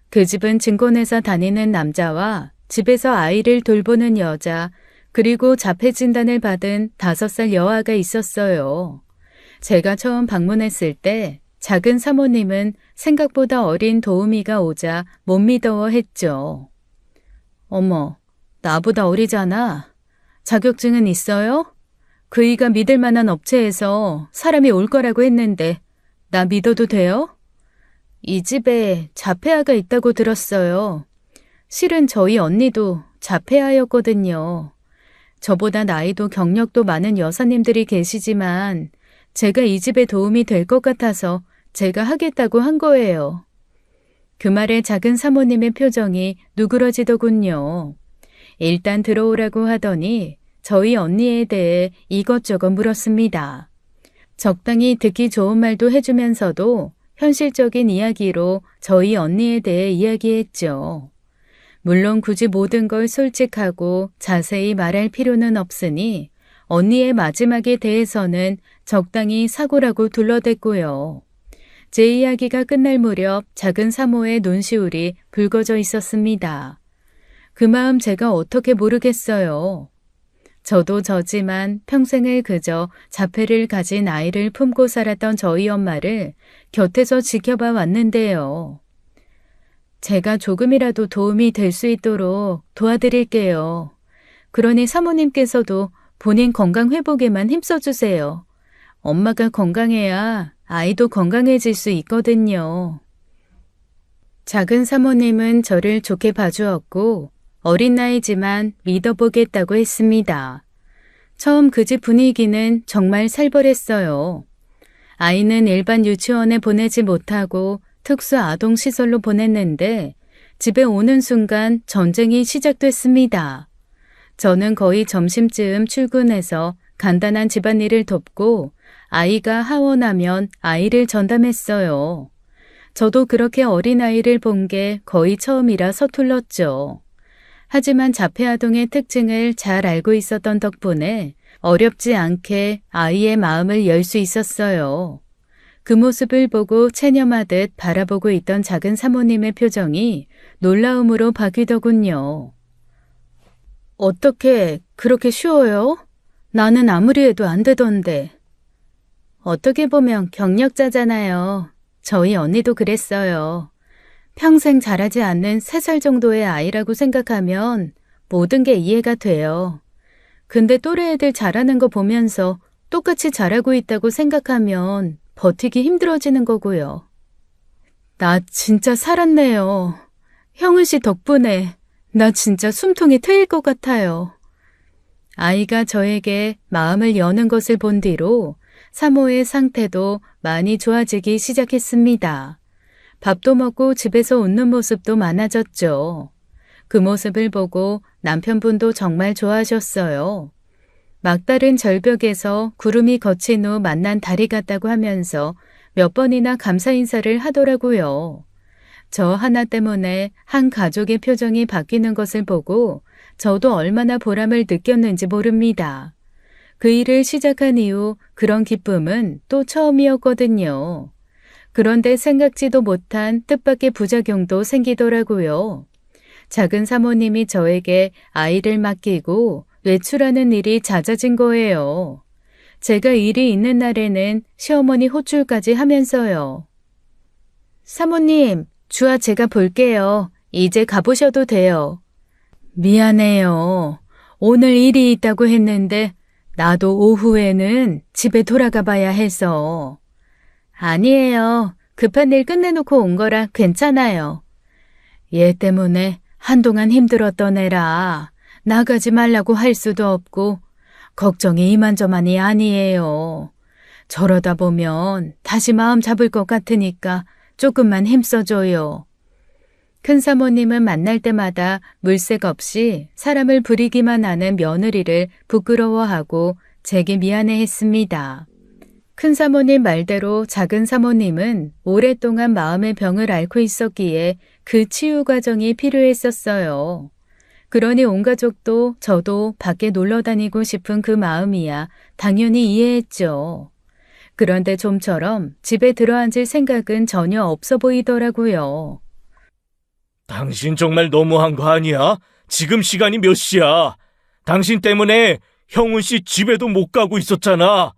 S1: 그 집은 증권회사 다니는 남자와 집에서 아이를 돌보는 여자, 그리고 자폐 진단을 받은 5살 여아가 있었어요. 제가 처음 방문했을 때 작은 사모님은 생각보다 어린 도우미가 오자 못 믿어했죠. 어머, 나보다 어리잖아. 자격증은 있어요? 그이가 믿을 만한 업체에서 사람이 올 거라고 했는데 나 믿어도 돼요? 이 집에 자폐아가 있다고 들었어요. 실은 저희 언니도 자폐아였거든요. 저보다 나이도 경력도 많은 여사님들이 계시지만 제가 이 집에 도움이 될 것 같아서 제가 하겠다고 한 거예요. 그 말에 작은 사모님의 표정이 누그러지더군요. 일단 들어오라고 하더니 저희 언니에 대해 이것저것 물었습니다. 적당히 듣기 좋은 말도 해주면서도 현실적인 이야기로 저희 언니에 대해 이야기했죠. 물론 굳이 모든 걸 솔직하고 자세히 말할 필요는 없으니 언니의 마지막에 대해서는 적당히 사고라고 둘러댔고요. 제 이야기가 끝날 무렵 작은 사모의 눈시울이 붉어져 있었습니다. 그 마음 제가 어떻게 모르겠어요. 저도 저지만 평생을 그저 자폐를 가진 아이를 품고 살았던 저희 엄마를 곁에서 지켜봐 왔는데요. 제가 조금이라도 도움이 될 수 있도록 도와드릴게요. 그러니 사모님께서도 본인 건강 회복에만 힘써주세요. 엄마가 건강해야 아이도 건강해질 수 있거든요. 작은 사모님은 저를 좋게 봐주었고 어린 나이지만 믿어보겠다고 했습니다. 처음 그 집 분위기는 정말 살벌했어요. 아이는 일반 유치원에 보내지 못하고 특수 아동시설로 보냈는데 집에 오는 순간 전쟁이 시작됐습니다. 저는 거의 점심쯤 출근해서 간단한 집안일을 돕고 아이가 하원하면 아이를 전담했어요. 저도 그렇게 어린아이를 본 게 거의 처음이라 서툴렀죠. 하지만 자폐아동의 특징을 잘 알고 있었던 덕분에 어렵지 않게 아이의 마음을 열 수 있었어요. 그 모습을 보고 체념하듯 바라보고 있던 작은 사모님의 표정이 놀라움으로 바뀌더군요. 어떻게 그렇게 쉬워요? 나는 아무리 해도 안 되던데. 어떻게 보면 경력자잖아요. 저희 언니도 그랬어요. 평생 자라지 않는 3살 정도의 아이라고 생각하면 모든 게 이해가 돼요. 근데 또래 애들 자라는 거 보면서 똑같이 자라고 있다고 생각하면 버티기 힘들어지는 거고요. 나 진짜 살았네요. 형은 씨 덕분에 나 진짜 숨통이 트일 것 같아요. 아이가 저에게 마음을 여는 것을 본 뒤로 사모의 상태도 많이 좋아지기 시작했습니다. 밥도 먹고 집에서 웃는 모습도 많아졌죠. 그 모습을 보고 남편분도 정말 좋아하셨어요. 막다른 절벽에서 구름이 걷힌 후 만난 달이 같다고 하면서 몇 번이나 감사 인사를 하더라고요. 저 하나 때문에 한 가족의 표정이 바뀌는 것을 보고 저도 얼마나 보람을 느꼈는지 모릅니다. 그 일을 시작한 이후 그런 기쁨은 또 처음이었거든요. 그런데 생각지도 못한 뜻밖의 부작용도 생기더라고요. 작은 사모님이 저에게 아이를 맡기고 외출하는 일이 잦아진 거예요. 제가 일이 있는 날에는 시어머니 호출까지 하면서요. 사모님, 주아 제가 볼게요. 이제 가보셔도 돼요. 미안해요. 오늘 일이 있다고 했는데 나도 오후에는 집에 돌아가 봐야 해서. 아니에요. 급한 일 끝내놓고 온 거라 괜찮아요. 얘 때문에 한동안 힘들었던 애라 나가지 말라고 할 수도 없고 걱정이 이만저만이 아니에요. 저러다 보면 다시 마음 잡을 것 같으니까 조금만 힘써줘요. 큰 사모님은 만날 때마다 물색 없이 사람을 부리기만 하는 며느리를 부끄러워하고 제게 미안해했습니다. 큰 사모님 말대로 작은 사모님은 오랫동안 마음의 병을 앓고 있었기에 그 치유 과정이 필요했었어요. 그러니 온 가족도 저도 밖에 놀러 다니고 싶은 그 마음이야 당연히 이해했죠. 그런데 좀처럼 집에 들어앉을 생각은 전혀 없어 보이더라고요.
S2: 당신 정말 너무한 거 아니야? 지금 시간이 몇 시야? 당신 때문에 형은 씨 집에도 못 가고 있었잖아.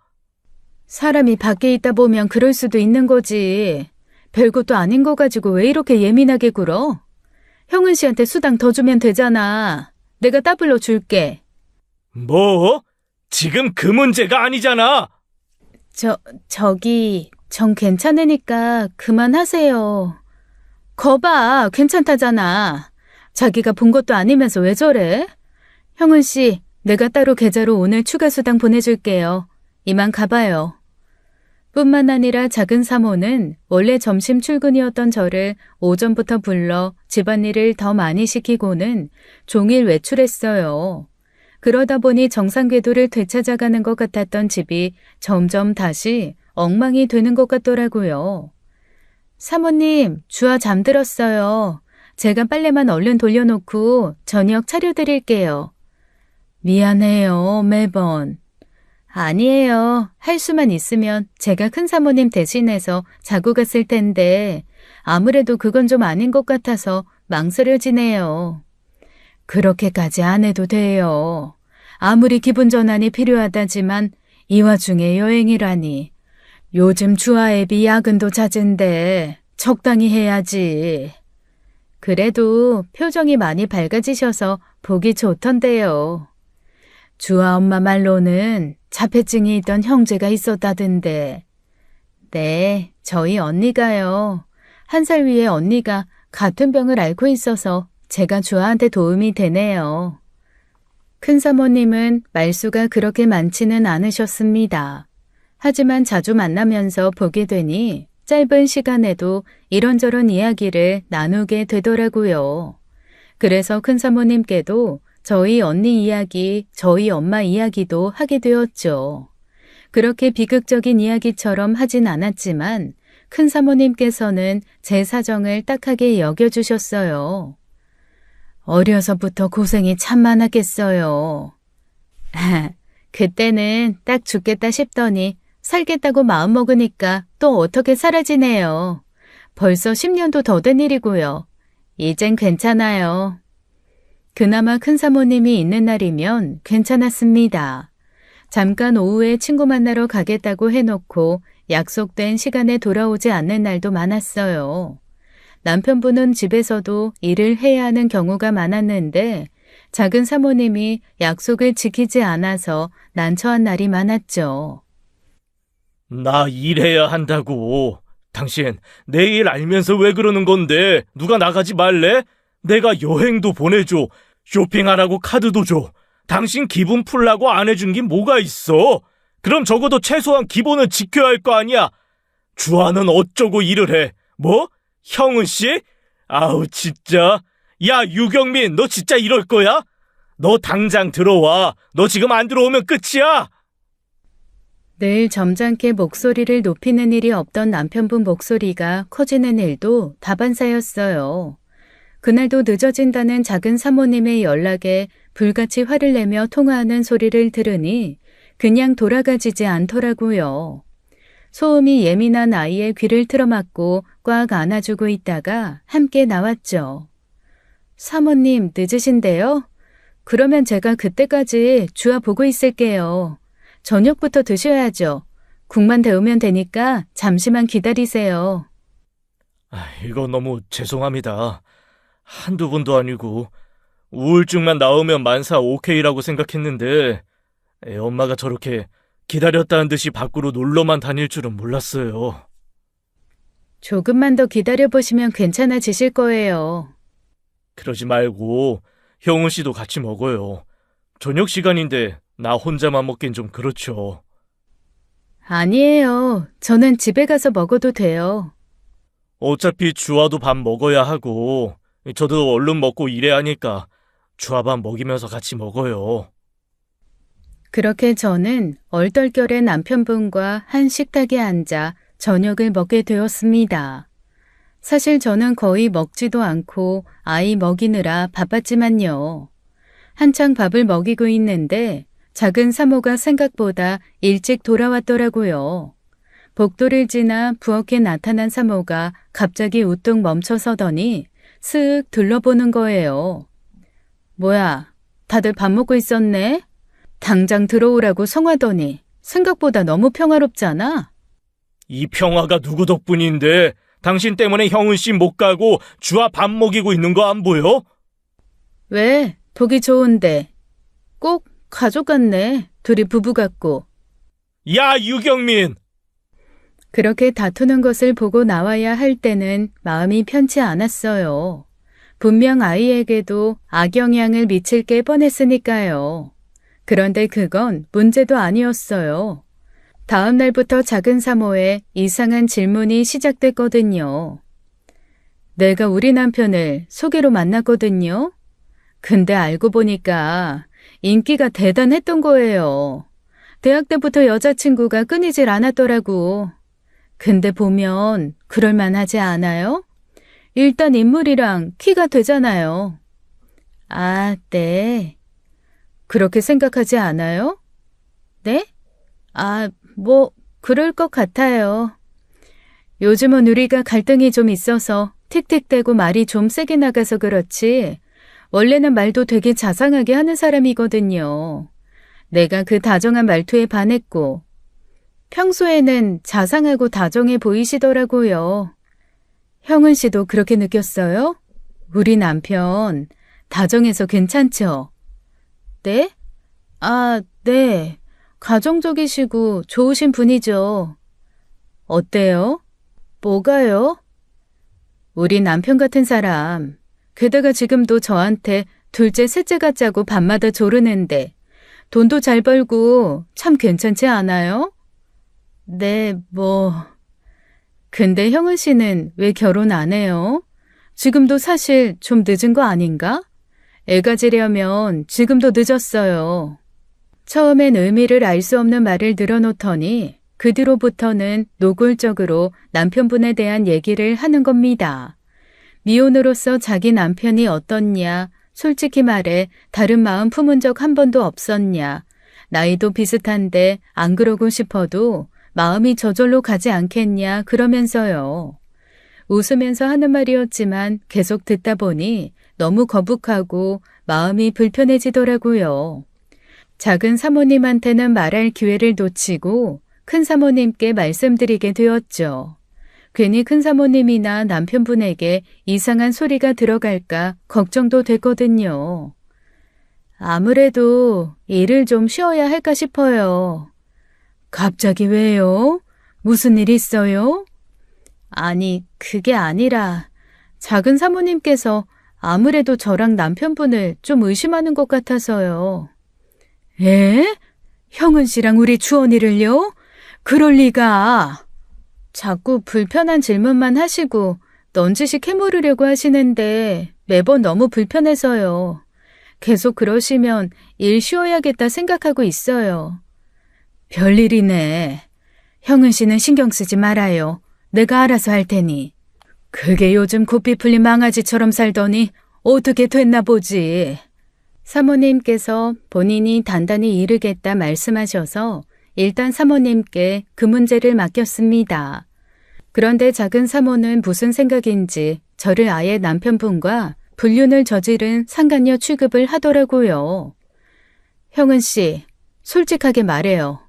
S1: 사람이 밖에 있다 보면 그럴 수도 있는 거지. 별것도 아닌 거 가지고 왜 이렇게 예민하게 굴어? 형은 씨한테 수당 더 주면 되잖아. 내가 따블로 줄게.
S2: 뭐? 지금 그 문제가 아니잖아.
S1: 전 괜찮으니까 그만하세요. 거봐, 괜찮다잖아. 자기가 본 것도 아니면서 왜 저래? 형은 씨, 내가 따로 계좌로 오늘 추가 수당 보내줄게요. 이만 가봐요. 뿐만 아니라 작은 사모는 원래 점심 출근이었던 저를 오전부터 불러 집안일을 더 많이 시키고는 종일 외출했어요. 그러다 보니 정상 궤도를 되찾아가는 것 같았던 집이 점점 다시 엉망이 되는 것 같더라고요. 사모님, 주아 잠들었어요. 제가 빨래만 얼른 돌려놓고 저녁 차려드릴게요. 미안해요, 매번. 아니에요. 할 수만 있으면 제가 큰 사모님 대신해서 자고 갔을 텐데 아무래도 그건 좀 아닌 것 같아서 망설여지네요. 그렇게까지 안 해도 돼요. 아무리 기분 전환이 필요하다지만 이 와중에 여행이라니. 요즘 주아 앱이 야근도 잦은데 적당히 해야지. 그래도 표정이 많이 밝아지셔서 보기 좋던데요. 주아 엄마 말로는 자폐증이 있던 형제가 있었다던데. 네, 저희 언니가요. 1살 위에 언니가 같은 병을 앓고 있어서 제가 주아한테 도움이 되네요. 큰 사모님은 말수가 그렇게 많지는 않으셨습니다. 하지만 자주 만나면서 보게 되니 짧은 시간에도 이런저런 이야기를 나누게 되더라고요. 그래서 큰 사모님께도 저희 언니 이야기, 저희 엄마 이야기도 하게 되었죠. 그렇게 비극적인 이야기처럼 하진 않았지만 큰 사모님께서는 제 사정을 딱하게 여겨주셨어요. 어려서부터 고생이 참 많았겠어요. 그때는 딱 죽겠다 싶더니 살겠다고 마음먹으니까 또 어떻게 사라지네요. 벌써 10년도 더 된 일이고요. 이젠 괜찮아요. 그나마 큰 사모님이 있는 날이면 괜찮았습니다. 잠깐 오후에 친구 만나러 가겠다고 해놓고 약속된 시간에 돌아오지 않는 날도 많았어요. 남편분은 집에서도 일을 해야 하는 경우가 많았는데 작은 사모님이 약속을 지키지 않아서 난처한 날이 많았죠.
S2: 나 일해야 한다고. 당신 내 일 알면서 왜 그러는 건데? 누가 나가지 말래? 내가 여행도 보내줘. 쇼핑하라고 카드도 줘. 당신 기분 풀라고 안 해준 게 뭐가 있어? 그럼 적어도 최소한 기본은 지켜야 할 거 아니야? 주아는 어쩌고 일을 해? 뭐? 형은 씨? 아우 진짜. 야 유경민, 너 진짜 이럴 거야? 너 당장 들어와. 너 지금 안 들어오면 끝이야.
S1: 늘 점잖게 목소리를 높이는 일이 없던 남편분 목소리가 커지는 일도 다반사였어요. 그날도 늦어진다는 작은 사모님의 연락에 불같이 화를 내며 통화하는 소리를 들으니 그냥 돌아가지지 않더라고요. 소음이 예민한 아이의 귀를 틀어막고 꽉 안아주고 있다가 함께 나왔죠. 사모님 늦으신데요? 그러면 제가 그때까지 주아 보고 있을게요. 저녁부터 드셔야죠. 국만 데우면 되니까 잠시만 기다리세요.
S2: 이거 너무 죄송합니다. 한두 번도 아니고 우울증만 나오면 만사 오케이라고 생각했는데 엄마가 저렇게 기다렸다는 듯이 밖으로 놀러만 다닐 줄은 몰랐어요.
S1: 조금만 더 기다려보시면 괜찮아지실 거예요.
S2: 그러지 말고 형우 씨도 같이 먹어요. 저녁 시간인데 나 혼자만 먹긴 좀 그렇죠.
S1: 아니에요. 저는 집에 가서 먹어도 돼요.
S2: 어차피 주아도 밥 먹어야 하고 저도 얼른 먹고 일해야 하니까 주아밥 먹이면서 같이 먹어요.
S1: 그렇게 저는 얼떨결에 남편분과 한 식탁에 앉아 저녁을 먹게 되었습니다. 사실 저는 거의 먹지도 않고 아이 먹이느라 바빴지만요. 한창 밥을 먹이고 있는데 작은 사모가 생각보다 일찍 돌아왔더라고요. 복도를 지나 부엌에 나타난 사모가 갑자기 우뚝 멈춰서더니 슥 둘러보는 거예요. 뭐야, 다들 밥 먹고 있었네? 당장 들어오라고 성하더니 생각보다 너무 평화롭잖아?
S2: 이 평화가 누구 덕분인데 당신 때문에 형은 씨 못 가고 주아 밥 먹이고 있는 거 안 보여?
S1: 왜? 보기 좋은데. 꼭 가족 같네. 둘이 부부 같고.
S2: 야, 유경민!
S1: 그렇게 다투는 것을 보고 나와야 할 때는 마음이 편치 않았어요. 분명 아이에게도 악영향을 미칠 게 뻔했으니까요. 그런데 그건 문제도 아니었어요. 다음 날부터 작은 사모에 이상한 질문이 시작됐거든요. 내가 우리 남편을 소개로 만났거든요. 근데 알고 보니까 인기가 대단했던 거예요. 대학 때부터 여자친구가 끊이질 않았더라고. 근데 보면 그럴만하지 않아요? 일단 인물이랑 키가 되잖아요. 아, 네. 그렇게 생각하지 않아요? 네? 아, 그럴 것 같아요. 요즘은 우리가 갈등이 좀 있어서 틱틱대고 말이 좀 세게 나가서 그렇지, 원래는 말도 되게 자상하게 하는 사람이거든요. 내가 그 다정한 말투에 반했고, 평소에는 자상하고 다정해 보이시더라고요. 형은 씨도 그렇게 느꼈어요? 우리 남편, 다정해서 괜찮죠? 네? 아, 네. 가정적이시고 좋으신 분이죠. 어때요? 뭐가요? 우리 남편 같은 사람, 게다가 지금도 저한테 둘째, 셋째 같자고 밤마다 조르는데 돈도 잘 벌고 참 괜찮지 않아요? 네, 근데 형은 씨는 왜 결혼 안 해요? 지금도 사실 좀 늦은 거 아닌가? 애 가지려면 지금도 늦었어요. 처음엔 의미를 알 수 없는 말을 늘어놓더니 그 뒤로부터는 노골적으로 남편분에 대한 얘기를 하는 겁니다. 미혼으로서 자기 남편이 어떻냐, 솔직히 말해 다른 마음 품은 적 한 번도 없었냐, 나이도 비슷한데 안 그러고 싶어도 마음이 저절로 가지 않겠냐 그러면서요. 웃으면서 하는 말이었지만 계속 듣다 보니 너무 거북하고 마음이 불편해지더라고요. 작은 사모님한테는 말할 기회를 놓치고 큰 사모님께 말씀드리게 되었죠. 괜히 큰 사모님이나 남편분에게 이상한 소리가 들어갈까 걱정도 됐거든요. 아무래도 일을 좀 쉬어야 할까 싶어요. 갑자기 왜요? 무슨 일 있어요? 아니, 그게 아니라 작은 사모님께서 아무래도 저랑 남편분을 좀 의심하는 것 같아서요. 에? 형은 씨랑 우리 주원이를요? 그럴 리가. 자꾸 불편한 질문만 하시고 넌지시 캐물으려고 하시는데 매번 너무 불편해서요. 계속 그러시면 일 쉬어야겠다 생각하고 있어요. 별일이네. 형은 씨는 신경 쓰지 말아요. 내가 알아서 할 테니. 그게 요즘 고삐 풀린 망아지처럼 살더니 어떻게 됐나 보지. 사모님께서 본인이 단단히 이르겠다 말씀하셔서 일단 사모님께 그 문제를 맡겼습니다. 그런데 작은 사모는 무슨 생각인지 저를 아예 남편분과 불륜을 저지른 상간녀 취급을 하더라고요. 형은 씨, 솔직하게 말해요.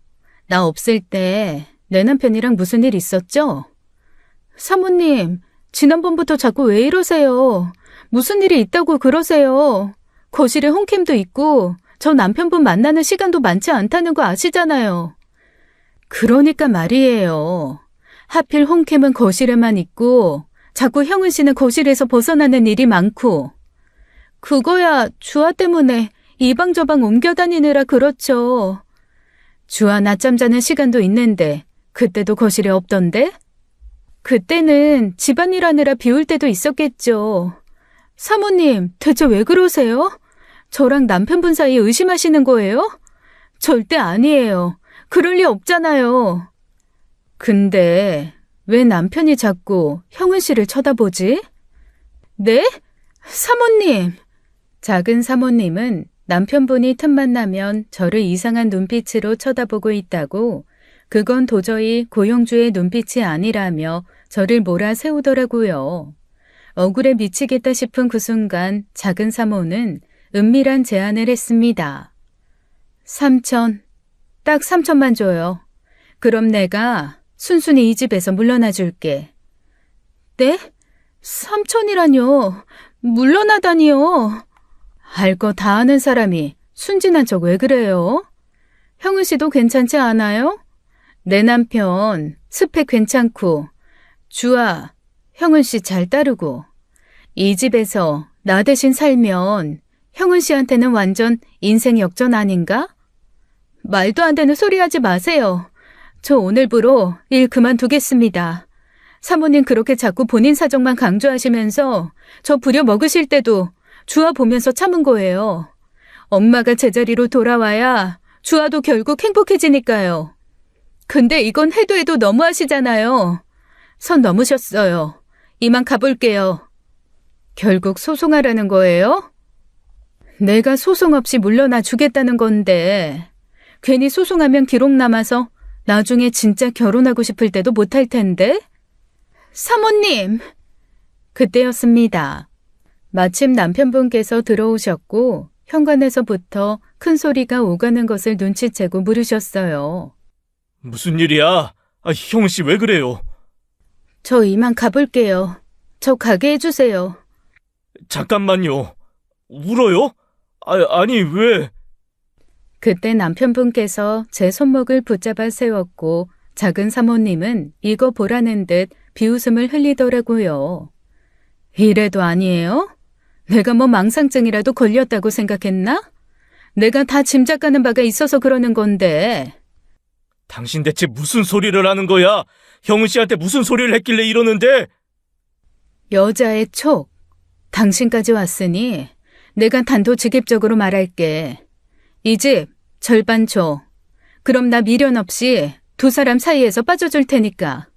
S1: 나 없을 때 내 남편이랑 무슨 일 있었죠? 사모님, 지난번부터 자꾸 왜 이러세요? 무슨 일이 있다고 그러세요? 거실에 홈캠도 있고 저 남편분 만나는 시간도 많지 않다는 거 아시잖아요. 그러니까 말이에요. 하필 홈캠은 거실에만 있고 자꾸 형은 씨는 거실에서 벗어나는 일이 많고. 그거야 주아 때문에 이방 저방 옮겨 다니느라 그렇죠. 주아 낮잠 자는 시간도 있는데 그때도 거실에 없던데? 그때는 집안일 하느라 비울 때도 있었겠죠. 사모님, 대체 왜 그러세요? 저랑 남편분 사이 의심하시는 거예요? 절대 아니에요. 그럴 리 없잖아요. 근데 왜 남편이 자꾸 형은 씨를 쳐다보지? 네? 사모님! 작은 사모님은 남편분이 틈만 나면 저를 이상한 눈빛으로 쳐다보고 있다고, 그건 도저히 고영주의 눈빛이 아니라며 저를 몰아세우더라고요. 억울해 미치겠다 싶은 그 순간 작은 사모는 은밀한 제안을 했습니다. 3천, 딱 3천만 줘요. 그럼 내가 순순히 이 집에서 물러나 줄게. 네? 3천이라뇨. 물러나다니요. 알 거 다 아는 사람이 순진한 척 왜 그래요? 형은 씨도 괜찮지 않아요? 내 남편 스펙 괜찮고 주아, 형은 씨 잘 따르고 이 집에서 나 대신 살면 형은 씨한테는 완전 인생 역전 아닌가? 말도 안 되는 소리 하지 마세요. 저 오늘부로 일 그만두겠습니다. 사모님 그렇게 자꾸 본인 사정만 강조하시면서 저 부려먹으실 때도 주아 보면서 참은 거예요. 엄마가 제자리로 돌아와야 주아도 결국 행복해지니까요. 근데 이건 해도 해도 너무하시잖아요. 선 넘으셨어요. 이만 가볼게요. 결국 소송하라는 거예요? 내가 소송 없이 물러나 주겠다는 건데 괜히 소송하면 기록 남아서 나중에 진짜 결혼하고 싶을 때도 못할 텐데? 사모님! 그때였습니다. 마침 남편분께서 들어오셨고 현관에서부터 큰 소리가 오가는 것을 눈치채고 물으셨어요.
S2: 무슨 일이야? 형은 씨 왜 그래요?
S1: 저 이만 가볼게요. 저 가게 해주세요.
S2: 잠깐만요. 울어요? 아니 왜?
S1: 그때 남편분께서 제 손목을 붙잡아 세웠고 작은 사모님은 이거 보라는 듯 비웃음을 흘리더라고요. 이래도 아니에요? 내가 뭐 망상증이라도 걸렸다고 생각했나? 내가 다 짐작가는 바가 있어서 그러는 건데.
S2: 당신 대체 무슨 소리를 하는 거야? 형은 씨한테 무슨 소리를 했길래 이러는데?
S1: 여자의 촉. 당신까지 왔으니 내가 단도직입적으로 말할게. 이 집 절반 줘. 그럼 나 미련 없이 두 사람 사이에서 빠져줄 테니까.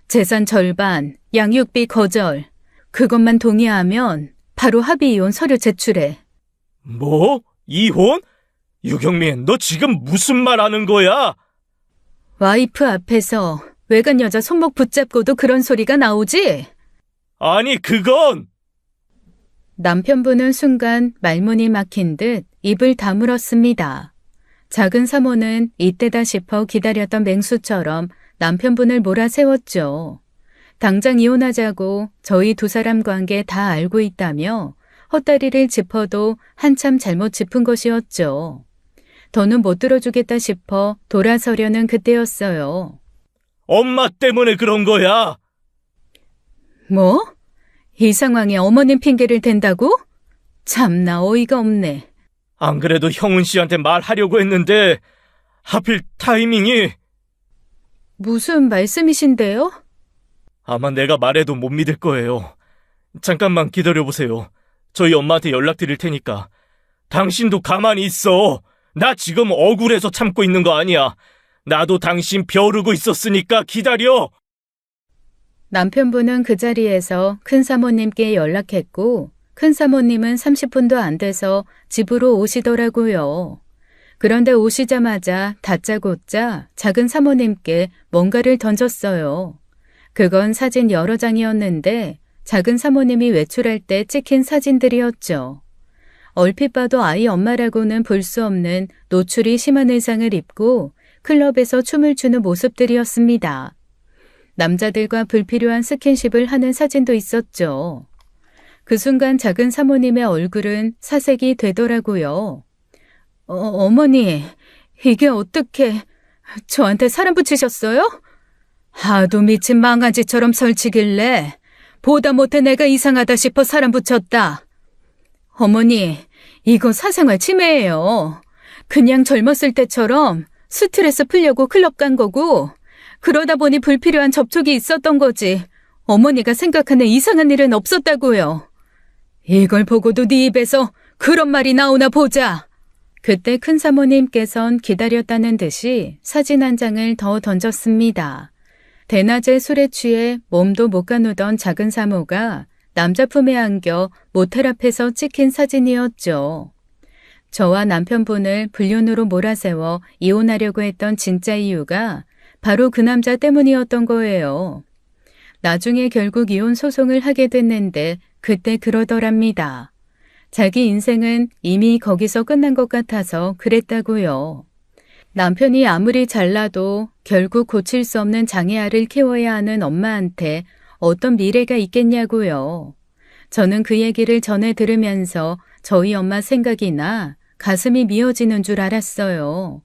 S1: 재산 절반, 양육비 거절. 그것만 동의하면 바로 합의 이혼 서류 제출해.
S2: 뭐? 이혼? 유경민, 너 지금 무슨 말 하는 거야?
S1: 와이프 앞에서 외간 여자 손목 붙잡고도 그런 소리가 나오지?
S2: 아니, 그건!
S1: 남편분은 순간 말문이 막힌 듯 입을 다물었습니다. 작은 사모는 이때다 싶어 기다렸던 맹수처럼 남편분을 몰아세웠죠. 당장 이혼하자고 저희 두 사람 관계 다 알고 있다며 헛다리를 짚어도 한참 잘못 짚은 것이었죠. 더는 못 들어주겠다 싶어 돌아서려는 그때였어요.
S2: 엄마 때문에 그런 거야!
S1: 뭐? 이 상황에 어머님 핑계를 댄다고? 참나 어이가 없네.
S2: 안 그래도 형은 씨한테 말하려고 했는데 하필 타이밍이...
S1: 무슨 말씀이신데요?
S2: 아마 내가 말해도 못 믿을 거예요. 잠깐만 기다려보세요. 저희 엄마한테 연락드릴 테니까. 당신도 가만히 있어. 나 지금 억울해서 참고 있는 거 아니야. 나도 당신 벼르고 있었으니까 기다려.
S1: 남편분은 그 자리에서 큰사모님께 연락했고 큰사모님은 30분도 안 돼서 집으로 오시더라고요. 그런데 오시자마자 다짜고짜 작은 사모님께 뭔가를 던졌어요. 그건 사진 여러 장이었는데 작은 사모님이 외출할 때 찍힌 사진들이었죠. 얼핏 봐도 아이 엄마라고는 볼 수 없는 노출이 심한 의상을 입고 클럽에서 춤을 추는 모습들이었습니다. 남자들과 불필요한 스킨십을 하는 사진도 있었죠. 그 순간 작은 사모님의 얼굴은 사색이 되더라고요. 어머니, 이게 어떻게 저한테 사람 붙이셨어요? 하도 미친 망아지처럼 설치길래 보다 못해 내가 이상하다 싶어 사람 붙였다. 어머니, 이거 사생활 침해예요. 그냥 젊었을 때처럼 스트레스 풀려고 클럽 간 거고 그러다 보니 불필요한 접촉이 있었던 거지 어머니가 생각하는 이상한 일은 없었다고요. 이걸 보고도 네 입에서 그런 말이 나오나 보자. 그때 큰 사모님께선 기다렸다는 듯이 사진 한 장을 더 던졌습니다. 대낮에 술에 취해 몸도 못 가누던 작은 사모가 남자 품에 안겨 모텔 앞에서 찍힌 사진이었죠. 저와 남편분을 불륜으로 몰아세워 이혼하려고 했던 진짜 이유가 바로 그 남자 때문이었던 거예요. 나중에 결국 이혼 소송을 하게 됐는데 그때 그러더랍니다. 자기 인생은 이미 거기서 끝난 것 같아서 그랬다고요. 남편이 아무리 잘나도 결국 고칠 수 없는 장애아를 키워야 하는 엄마한테 어떤 미래가 있겠냐고요. 저는 그 얘기를 전해 들으면서 저희 엄마 생각이 나 가슴이 미어지는 줄 알았어요.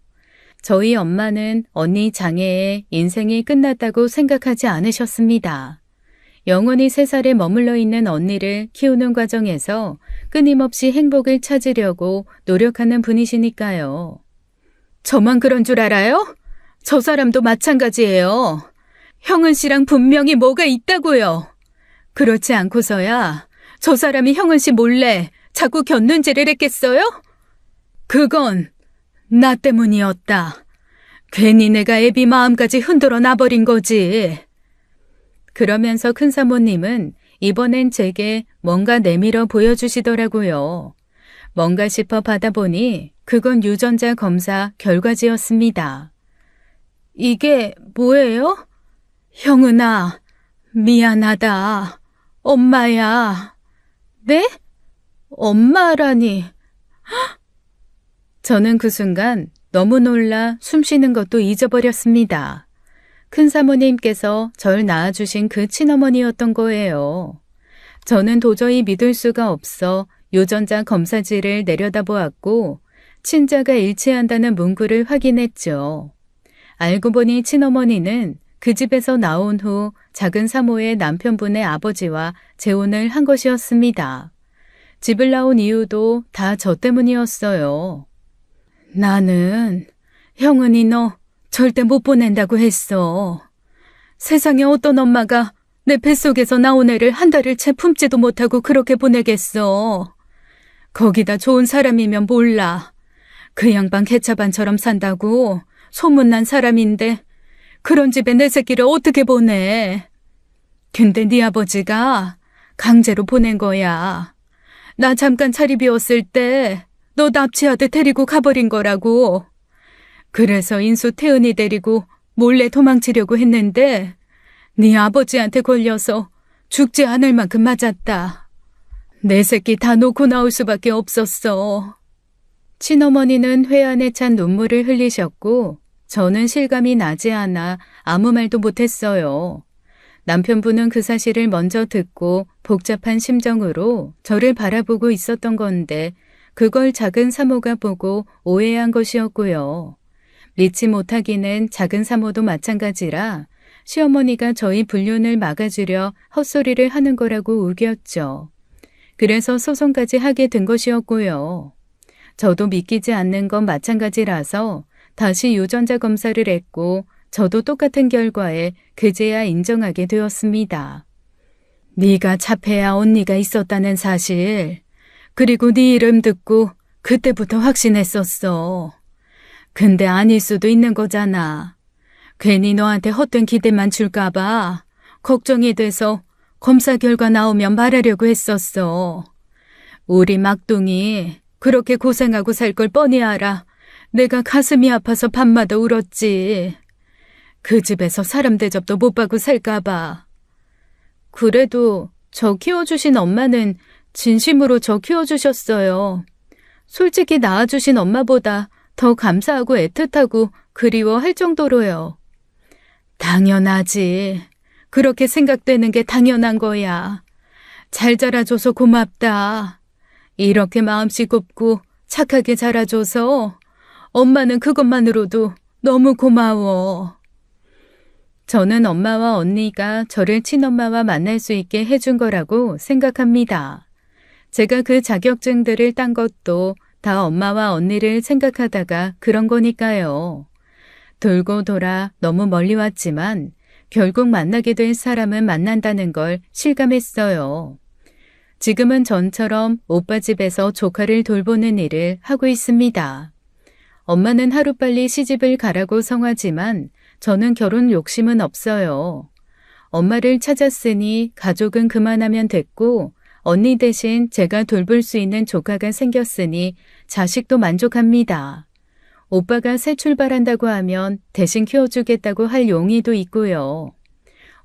S1: 저희 엄마는 언니 장애에 인생이 끝났다고 생각하지 않으셨습니다. 영원히 3살에 머물러 있는 언니를 키우는 과정에서 끊임없이 행복을 찾으려고 노력하는 분이시니까요. 저만 그런 줄 알아요? 저 사람도 마찬가지예요. 형은 씨랑 분명히 뭐가 있다고요. 그렇지 않고서야 저 사람이 형은 씨 몰래 자꾸 곁눈질을 했겠어요? 그건 나 때문이었다. 괜히 내가 애비 마음까지 흔들어 놔버린 거지. 그러면서 큰 사모님은 이번엔 제게 뭔가 내밀어 보여주시더라고요. 뭔가 싶어 받아보니 그건 유전자 검사 결과지였습니다. 이게 뭐예요? 형은아, 미안하다. 엄마야. 네? 엄마라니. 저는 그 순간 너무 놀라 숨 쉬는 것도 잊어버렸습니다. 큰 사모님께서 절 낳아주신 그 친어머니였던 거예요. 저는 도저히 믿을 수가 없어 유전자 검사지를 내려다보았고 친자가 일치한다는 문구를 확인했죠. 알고 보니 친어머니는 그 집에서 나온 후 작은 사모의 남편분의 아버지와 재혼을 한 것이었습니다. 집을 나온 이유도 다 저 때문이었어요. 나는 형은이 너 절대 못 보낸다고 했어. 세상에 어떤 엄마가 내 뱃속에서 나온 애를 한 달을 채 품지도 못하고 그렇게 보내겠어. 거기다 좋은 사람이면 몰라. 그 양반 개차반처럼 산다고 소문난 사람인데 그런 집에 내 새끼를 어떻게 보내. 근데 네 아버지가 강제로 보낸 거야. 나 잠깐 자리 비웠을 때 너 납치하듯 데리고 가버린 거라고. 그래서 인수 태은이 데리고 몰래 도망치려고 했는데 네 아버지한테 걸려서 죽지 않을 만큼 맞았다. 내 새끼 다 놓고 나올 수밖에 없었어. 친어머니는 회한에 찬 눈물을 흘리셨고 저는 실감이 나지 않아 아무 말도 못했어요. 남편분은 그 사실을 먼저 듣고 복잡한 심정으로 저를 바라보고 있었던 건데 그걸 작은 사모가 보고 오해한 것이었고요. 믿지 못하기는 작은 사모도 마찬가지라 시어머니가 저희 불륜을 막아주려 헛소리를 하는 거라고 우겼죠. 그래서 소송까지 하게 된 것이었고요. 저도 믿기지 않는 건 마찬가지라서 다시 유전자 검사를 했고 저도 똑같은 결과에 그제야 인정하게 되었습니다. 네가 자폐아 언니가 있었다는 사실, 그리고 네 이름 듣고 그때부터 확신했었어. 근데 아닐 수도 있는 거잖아. 괜히 너한테 헛된 기대만 줄까봐 걱정이 돼서 검사 결과 나오면 말하려고 했었어. 우리 막둥이 그렇게 고생하고 살 걸 뻔히 알아. 내가 가슴이 아파서 밤마다 울었지. 그 집에서 사람 대접도 못 받고 살까봐. 그래도 저 키워주신 엄마는 진심으로 저 키워주셨어요. 솔직히 낳아주신 엄마보다 더 감사하고 애틋하고 그리워할 정도로요. 당연하지. 그렇게 생각되는 게 당연한 거야. 잘 자라줘서 고맙다. 이렇게 마음씨 곱고 착하게 자라줘서 엄마는 그것만으로도 너무 고마워. 저는 엄마와 언니가 저를 친엄마와 만날 수 있게 해준 거라고 생각합니다. 제가 그 자격증들을 딴 것도 다 엄마와 언니를 생각하다가 그런 거니까요. 돌고 돌아 너무 멀리 왔지만 결국 만나게 될 사람은 만난다는 걸 실감했어요. 지금은 전처럼 오빠 집에서 조카를 돌보는 일을 하고 있습니다. 엄마는 하루빨리 시집을 가라고 성하지만 저는 결혼 욕심은 없어요. 엄마를 찾았으니 가족은 그만하면 됐고 언니 대신 제가 돌볼 수 있는 조카가 생겼으니 자식도 만족합니다. 오빠가 새 출발한다고 하면 대신 키워주겠다고 할 용의도 있고요.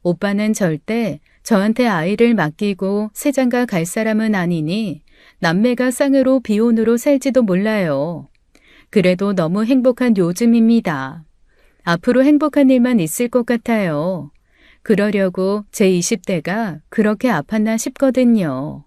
S1: 오빠는 절대 저한테 아이를 맡기고 새장가 갈 사람은 아니니 남매가 쌍으로 비혼으로 살지도 몰라요. 그래도 너무 행복한 요즘입니다. 앞으로 행복한 일만 있을 것 같아요. 그러려고 제 20대가 그렇게 아팠나 싶거든요.